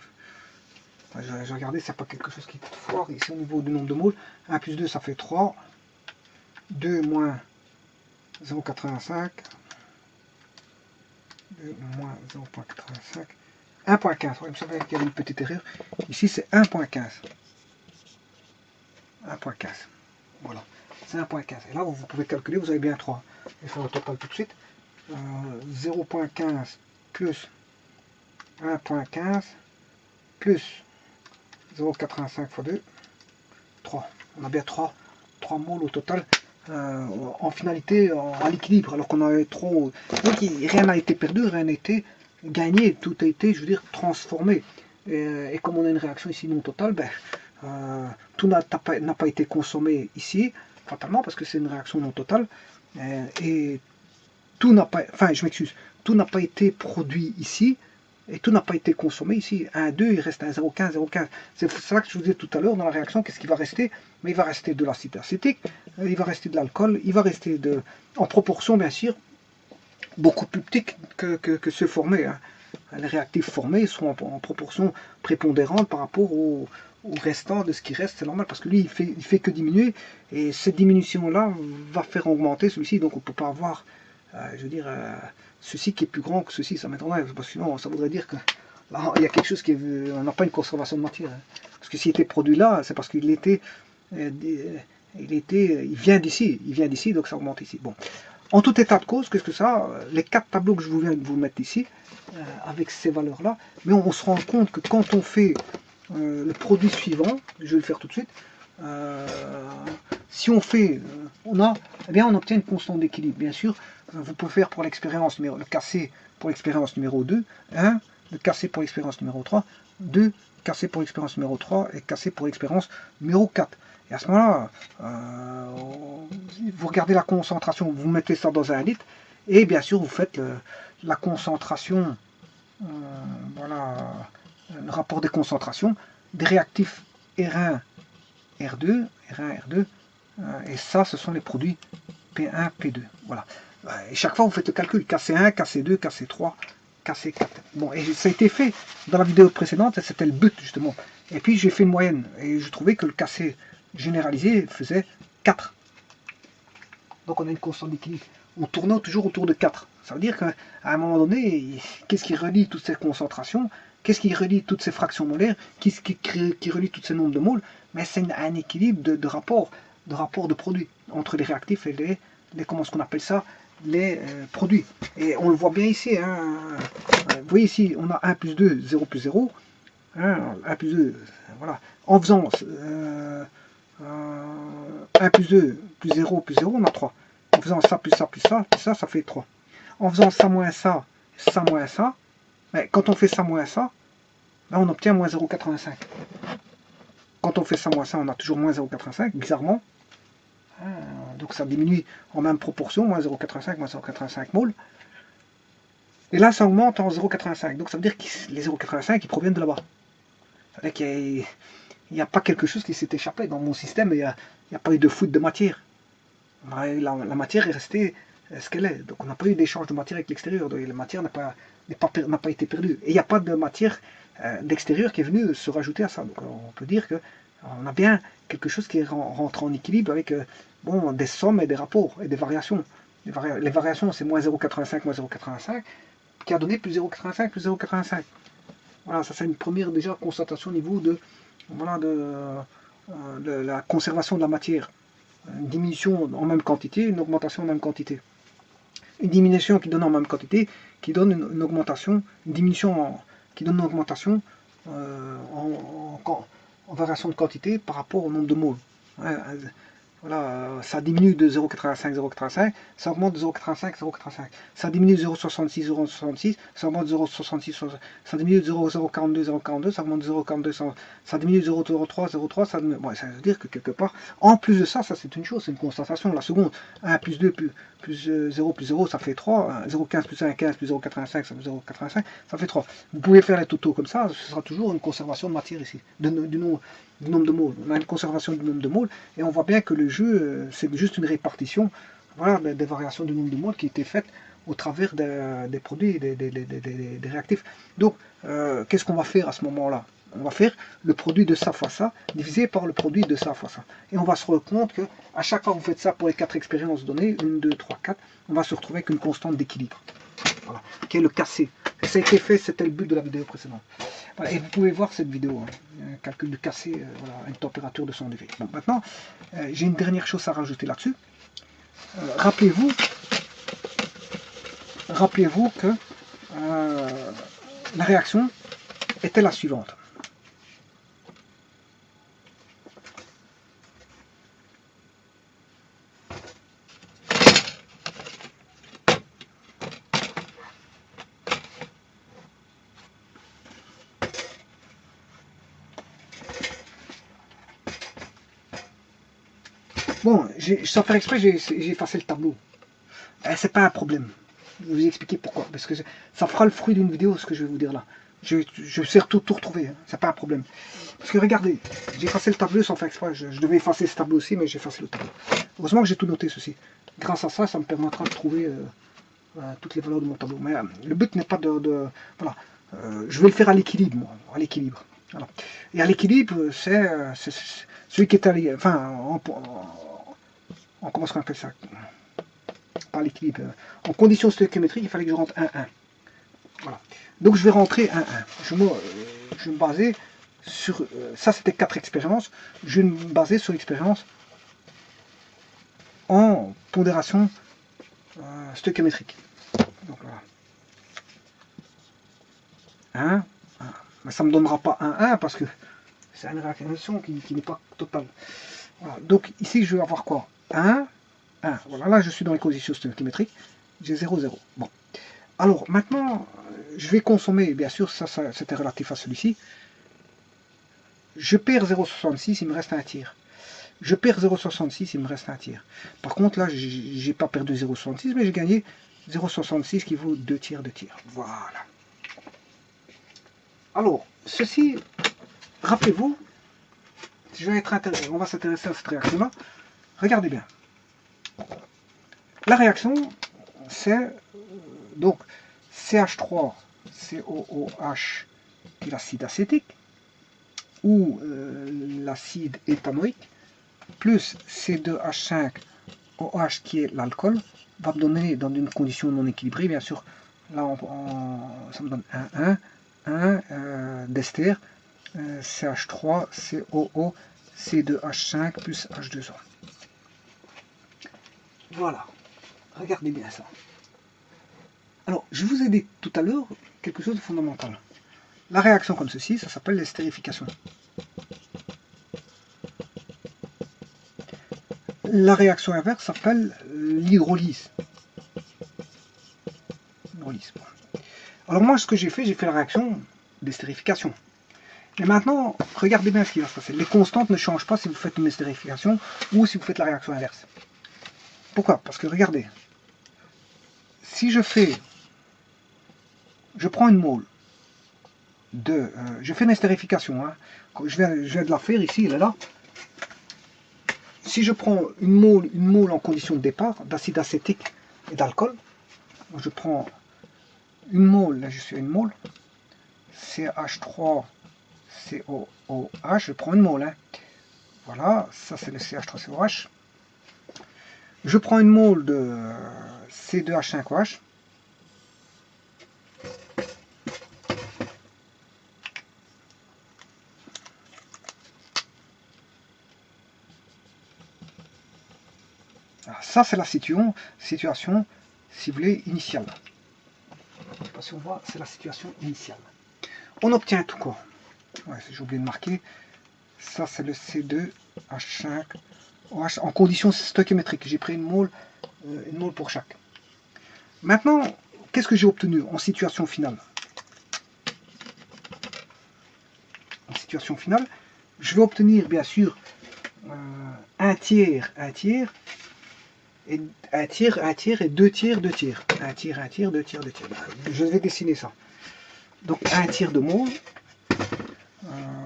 J'ai regardé, c'est pas quelque chose qui est fort. Ici au niveau du nombre de moles, 1 plus 2, ça fait 3. 2 moins 0,85. 2 moins 0,85. 1,15. Ouais, il me semblait qu'il y avait une petite erreur. Ici, c'est 1,15. 1,15. Voilà. C'est 1,15. Et là, vous pouvez calculer, vous avez bien 3. Je vais faire le total tout de suite. 0,15 plus 1,15 plus 0,85 fois 2. 3. On a bien 3 moles au total. En finalité, à l'équilibre, alors qu'on avait trop. Donc rien n'a été perdu, rien n'a été gagné, tout a été, je veux dire, transformé. Et comme on a une réaction ici non totale, tout n'a pas été consommé ici, fatalement, parce que c'est une réaction non totale. Et tout n'a pas, enfin, je m'excuse, tout n'a pas été produit ici. Et tout n'a pas été consommé ici. 1, 2, il reste un 0,15, 0,15. C'est ça que je vous disais tout à l'heure dans la réaction, qu'est-ce qui va rester? Mais il va rester de l'acide acétique, il va rester de l'alcool, il va rester en proportion, bien sûr, beaucoup plus petit que ceux formés. Hein. Les réactifs formés sont en proportion prépondérante par rapport au restant de ce qui reste, c'est normal, parce que lui, il fait que diminuer, et cette diminution-là va faire augmenter celui-ci, donc on ne peut pas avoir, je veux dire, ceci qui est plus grand que ceci, ça m'étonnerait, parce que sinon ça voudrait dire que là, il y a quelque chose qui est, on n'a pas une conservation de matière. Hein. Parce que s'il était produit là, c'est parce qu'il était, il vient d'ici, donc ça augmente ici. Bon. En tout état de cause, qu'est-ce que ça? Les 4 tableaux que je viens de vous mettre ici, avec ces valeurs-là, mais on se rend compte que quand on fait le produit suivant, je vais le faire tout de suite. Si on fait, eh bien on obtient une constante d'équilibre. Bien sûr, vous pouvez faire pour l'expérience numéro, le cassé pour l'expérience numéro 2, 1, le cassé pour l'expérience numéro 3, 2, cassé pour l'expérience numéro 3 et cassé pour l'expérience numéro 4. Et à ce moment-là, vous regardez la concentration, vous mettez ça dans un litre, et bien sûr vous faites la concentration, voilà, le rapport des concentrations des réactifs R1, R2, R1, R2, et ça ce sont les produits P1, P2. Voilà. Et chaque fois vous faites le calcul, KC1, KC2, KC3, KC4. Bon, et ça a été fait dans la vidéo précédente, c'était le but justement. Et puis j'ai fait une moyenne, et je trouvais que le KC généralisé faisait 4. Donc on a une constante d'équilibre. On tournait toujours autour de 4. Ça veut dire qu'à un moment donné, qu'est-ce qui relie toutes ces concentrations? Qu'est-ce qui relie toutes ces fractions molaires? Qu'est-ce qui relie tous ces nombres de moles? Mais c'est un équilibre de rapport de produits entre les réactifs et les comment est-ce qu'on appelle ça? Les produits. Et on le voit bien ici. Hein. Vous voyez ici, on a 1 plus 2, 0 plus 0. Hein, 1 plus 2, voilà. En faisant 1 plus 2 plus 0 plus 0, on a 3. En faisant ça plus ça plus ça, ça fait 3. En faisant ça moins ça, ça moins ça, mais quand on fait ça moins ça, là on obtient moins 0,85. Quand on fait ça moins ça, on a toujours moins 0,85, bizarrement. Donc ça diminue en même proportion, moins 0,85, moins 0,85 moles. Et là ça augmente en 0,85. Donc ça veut dire que les 0,85 ils proviennent de là-bas. Ça veut dire qu'il n'y a pas quelque chose qui s'est échappé dans mon système, il n'y a pas eu de fuite de matière. La matière est restée ce qu'elle est. Donc on n'a pas eu d'échange de matière avec l'extérieur. Donc la matière n'a pas été perdue. Et il n'y a pas de matière d'extérieur qui est venue se rajouter à ça. Donc on peut dire qu'on a bien quelque chose qui rentre en équilibre avec bon, des sommes et des rapports et des variations. Les variations, c'est moins 0,85, moins 0,85, qui a donné plus 0,85, plus 0,85. Voilà, ça c'est une première déjà constatation au niveau de, voilà, de la conservation de la matière. Une diminution en même quantité, une augmentation en même quantité. Une diminution qui donne en même quantité, qui donne une augmentation, une diminution qui donne une augmentation en variation de quantité par rapport au nombre de moles. Voilà, ça diminue de 0,85, 0,85, ça augmente de 0,85, 0,85. Ça diminue de 0,66, 0,66, ça augmente de 0,66, ça diminue de 0,042, 0,42, ça augmente de 0,42, ça diminue de 0,03, 0,3, ça diminue. Bon, ça veut dire que quelque part, en plus de ça, ça c'est une chose, c'est une constatation. La seconde, 1 plus 2 plus 0 plus 0, ça fait 3, 0,15 plus 1, 15 plus 0,85, ça fait 0,85, ça fait 3. Vous pouvez faire les totaux comme ça, ce sera toujours une conservation de matière ici, du nombre de moles. On a une conservation du nombre de moles, et on voit bien que le jeu, c'est juste une répartition, voilà, des variations du nombre de moles qui étaient faites au travers des produits, des réactifs. Donc, qu'est-ce qu'on va faire à ce moment-là? On va faire le produit de ça fois ça, divisé par le produit de ça fois ça. Et on va se rendre compte que à chaque fois que vous faites ça pour les 4 expériences données, 1, 2, 3, 4, on va se retrouver avec une constante d'équilibre. Voilà, qui est le cassé. Et ça a été fait, c'était le but de la vidéo précédente. Voilà, et vous pouvez voir cette vidéo, un calcul du cassé, voilà, une température de 100 degrés. Bon, maintenant, j'ai une dernière chose à rajouter là-dessus. Rappelez-vous que la réaction était la suivante. Bon, sans faire exprès, j'ai effacé le tableau. C'est pas un problème. Je vais vous expliquer pourquoi. Parce que ça fera le fruit d'une vidéo, ce que je vais vous dire là. Je sais tout retrouver, hein. C'est pas un problème. Parce que regardez, j'ai effacé le tableau sans faire exprès. Je devais effacer ce tableau aussi, mais j'ai effacé le tableau. Heureusement que j'ai tout noté ceci. Grâce à ça, ça me permettra de trouver toutes les valeurs de mon tableau. Mais le but n'est pas voilà. Je vais le faire à l'équilibre, moi. À l'équilibre. Voilà. Et à l'équilibre, c'est celui qui est allé. Enfin, comment est-ce qu'on appelle ça? Pas l'équilibre. En conditions stoichiométriques, il fallait que je rentre 1, 1. Voilà. Donc je vais rentrer 1, 1. Je vais me baser sur... ça, c'était 4 expériences. Je vais me baser sur l'expérience en pondération stoichiométrique. Donc voilà. 1, 1. Mais ça ne me donnera pas 1, 1 parce que C'est une réaction qui n'est pas totale. Voilà. Donc ici, je vais avoir quoi? 1, 1. Voilà, là, je suis dans les conditions stoichiométriques. J'ai 0, 0. Bon. Alors, maintenant, je vais consommer, bien sûr, ça c'était relatif à celui-ci. Je perds 0,66, il me reste un tiers. Je perds 0,66, il me reste un tiers. Par contre, là, j'ai pas perdu 0,66, mais j'ai gagné 0,66 qui vaut 2 tiers de tiers. Voilà. Alors, ceci, rappelez-vous, on va s'intéresser à cette réaction-là. Regardez bien. La réaction, c'est donc CH3COOH qui est l'acide acétique, ou l'acide éthanoïque, plus C2H5OH qui est l'alcool, va me donner dans une condition non équilibrée, bien sûr, là ça me donne 1 d'ester, CH3COO, C2H5 plus H2O. Voilà, regardez bien ça. Alors, je vous ai dit tout à l'heure quelque chose de fondamental. La réaction comme ceci, ça s'appelle l'estérification. La réaction inverse s'appelle l'hydrolyse. Alors moi, ce que j'ai fait la réaction d'estérification. Mais maintenant, regardez bien ce qui va se passer. Les constantes ne changent pas si vous faites une estérification ou si vous faites la réaction inverse. Pourquoi? Parce que regardez, si je prends une mole je fais une estérification, hein. Je viens de la faire ici, elle est là. Si je prends une mole en condition de départ d'acide acétique et d'alcool, je prends une mole, là je suis à une mole, CH3COOH, je prends une mole, hein. Voilà, ça c'est le CH3COH. Je prends une mole de C2H5OH. Alors, ça c'est la situation, si vous voulez, initiale. Je ne sais pas si on voit, c'est la situation initiale. On obtient tout quoi? Ouais, j'ai oublié de marquer. Ça c'est le C2H5OH en condition stoichiométrique. J'ai pris une mole pour chaque. Maintenant, qu'est-ce que j'ai obtenu en situation finale? En situation finale, je vais obtenir bien sûr un tiers, et un tiers et 2 tiers, 2 tiers. Un tiers, 2 tiers, 2 tiers. Je vais dessiner ça. Donc un tiers de mole,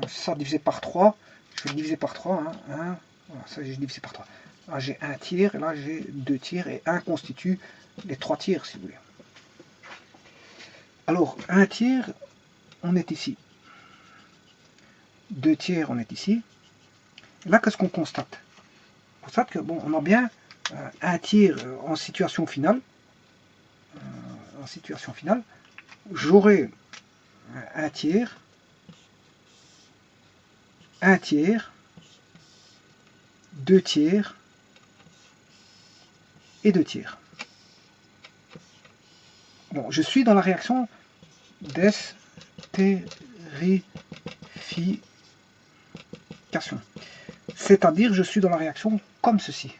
ça divisé par 3, je vais le diviser par 3, hein, voilà, ça j'ai divisé par 3. Là j'ai un tiers, là j'ai 2 tiers, et 1 constitue les 3 tiers si vous voulez. Alors un tiers, on est ici. 2 tiers, on est ici. Et là, qu'est-ce qu'on constate? On constate que bon, on a bien un tiers en situation finale. J'aurai un tiers, 2 tiers et 2 tiers. Bon, je suis dans la réaction d'estérification. C'est-à-dire, je suis dans la réaction comme ceci.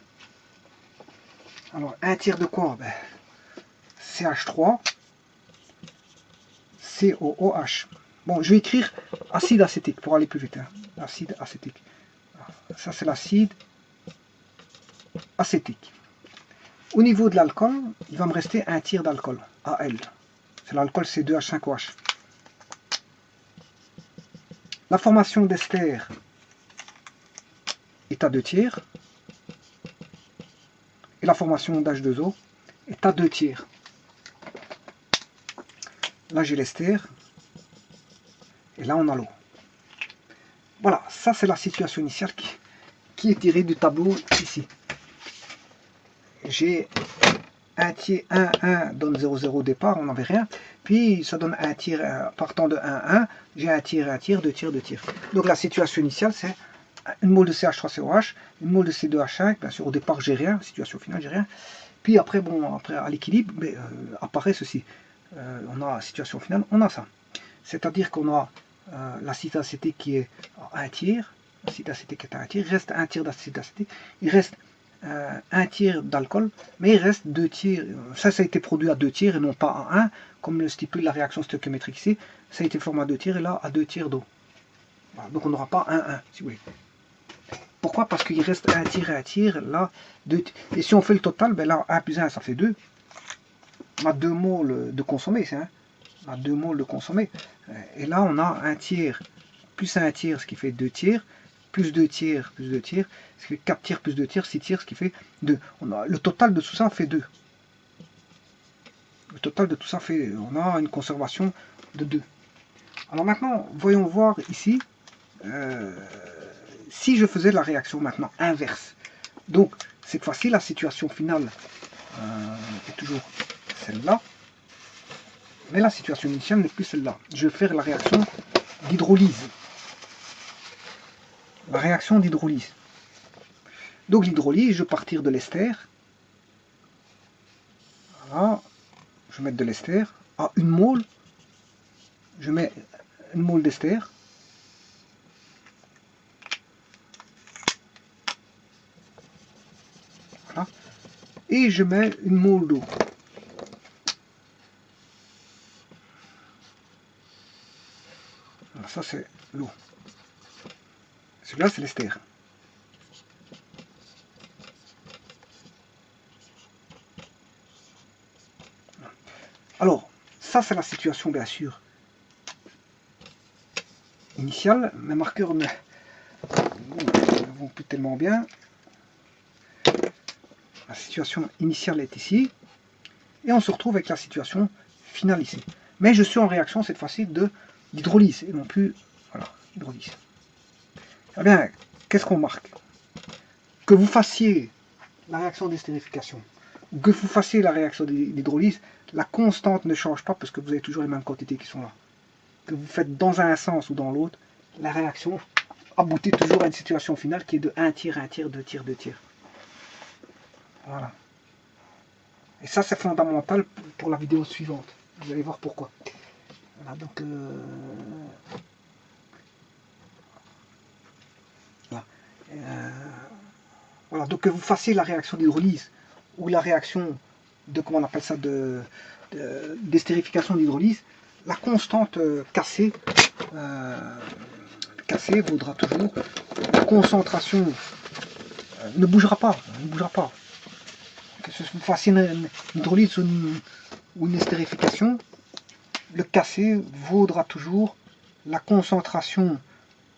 Alors, un tiers de quoi? Ben, CH3, COOH. Bon, je vais écrire acide acétique pour aller plus vite. Hein. Acide acétique. Ça, c'est l'acide acétique. Au niveau de l'alcool, il va me rester un tiers d'alcool, Al. C'est l'alcool C2H5OH. La formation d'ester est à 2 tiers. Et la formation d'H2O est à 2 tiers. Là, j'ai l'ester. Et là, on a l'eau. Voilà, ça, c'est la situation initiale qui est tirée du tableau ici. J'ai un tiers, 1 donne 0,0 au départ, on n'avait rien. Puis, ça donne un tiers partant de 1, j'ai un tiers, 2 tiers, 2 tiers. Donc, la situation initiale, c'est une mole de CH3COH, une mole de C2H5. Bien sûr, au départ, j'ai rien. Situation finale, j'ai rien. Puis après, bon, après à l'équilibre, apparaît ceci. On a la situation finale, on a ça. C'est-à-dire qu'on a l'acide acétique qui est à 1 tiers, l'acide acétique est à 1 tiers, il reste 1 tiers d'acide acétique, il reste 1 tiers d'alcool, mais il reste 2 tiers, ça a été produit à 2 tiers et non pas à 1, comme le stipule la réaction stoichiométrique ici, ça a été formé à 2 tiers et là à 2 tiers d'eau. Voilà, donc on n'aura pas 1-1, si vous voulez. Pourquoi? Parce qu'il reste 1 tiers et 1 tiers, là, 2 tiers. Et si on fait le total, ben là, 1 plus 1, ça fait 2. On a 2 moles de consommé, c'est hein. On a 2 moles de consommé. Et là, on a 1 tiers plus 1 tiers, ce qui fait 2 tiers, plus 2 tiers, plus 2 tiers, ce qui fait 4 tiers plus 2 tiers, 6 tiers, ce qui fait 2. Le total de tout ça fait 2. Le total de tout ça fait, on a une conservation de 2. Alors maintenant, voyons voir ici, si je faisais la réaction maintenant inverse. Donc, cette fois-ci, la situation finale est toujours celle-là. Mais la situation initiale n'est plus celle-là. Je vais faire la réaction d'hydrolyse. La réaction d'hydrolyse. Donc l'hydrolyse, je vais partir de l'ester. Voilà. Je vais mettre de l'ester à 1 mole. Je mets 1 mole d'ester. Voilà. Et je mets 1 mole d'eau. Ça c'est l'eau. Celui-là c'est l'ester. Alors, ça c'est la situation bien sûr initiale. Mes marqueurs ne vont plus tellement bien. La situation initiale est ici. Et on se retrouve avec la situation finale ici. Mais je suis en réaction cette fois-ci d'hydrolyse et non plus, voilà, hydrolyse. Eh bien, qu'est-ce qu'on marque? Que vous fassiez la réaction d'estérification, que vous fassiez la réaction d'hydrolyse, la constante ne change pas parce que vous avez toujours les mêmes quantités qui sont là. Que vous faites dans un sens ou dans l'autre, la réaction aboutit toujours à une situation finale qui est de 1 tiers, 1 tiers, 2 tiers, 2 tiers. Voilà. Et ça, c'est fondamental pour la vidéo suivante. Vous allez voir pourquoi. Voilà, donc... voilà, donc que vous fassiez la réaction d'hydrolyse ou la réaction de, comment on appelle ça, d'estérification d'hydrolyse, la constante cassée vaudra toujours, la concentration ne bougera pas, Que vous fassiez une hydrolyse ou une estérification, le cassé vaudra toujours la concentration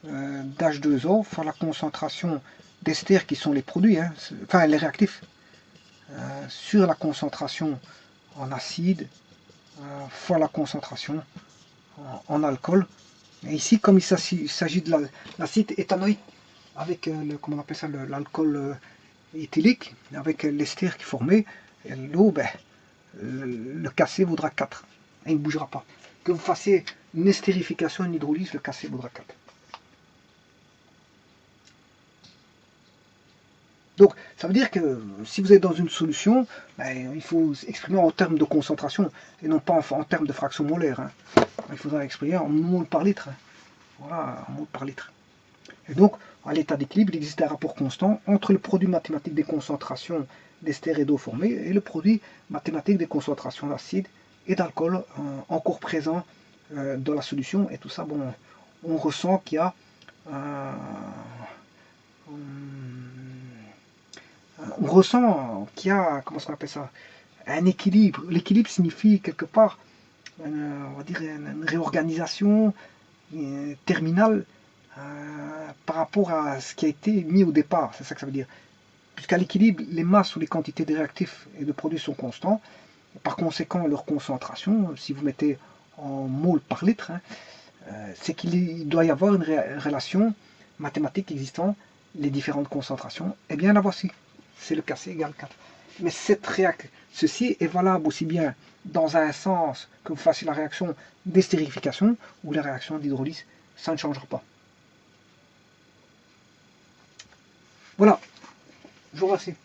d'H2O fois la concentration d'ester qui sont les produits, hein, enfin les réactifs, sur la concentration en acide fois la concentration en alcool. Et ici, comme il s'agit de l'acide éthanoïque avec le, comment on appelle ça, l'alcool éthylique, avec l'ester qui est formé, l'eau, ben, le cassé vaudra 4 et il ne bougera pas. Que vous fassiez une estérification, une hydrolyse, le cassé vaudra 4. Donc, ça veut dire que si vous êtes dans une solution, ben, il faut exprimer en termes de concentration et non pas en termes de fraction molaire. Hein. Il faudra exprimer en mol par litre. Hein. Voilà, en mol par litre. Et donc, à l'état d'équilibre, il existe un rapport constant entre le produit mathématique des concentrations d'ester et d'eau formées et le produit mathématique des concentrations d'acide et d'alcool encore présents dans la solution. Et tout ça, bon, on ressent qu'il y a comment on appelle ça, un équilibre. L'équilibre signifie quelque part, on va dire, une réorganisation terminale par rapport à ce qui a été mis au départ. C'est ça que ça veut dire. Puisqu'à l'équilibre, les masses ou les quantités de réactifs et de produits sont constants. Par conséquent, leur concentration, si vous mettez en mol par litre, hein, c'est qu'il doit y avoir une relation mathématique existant, les différentes concentrations. Eh bien, la voici. C'est le Kc égale 4. Mais ceci est valable aussi bien dans un sens que vous fassiez la réaction d'estérification ou la réaction d'hydrolyse. Ça ne changera pas. Voilà. Je vous remercie.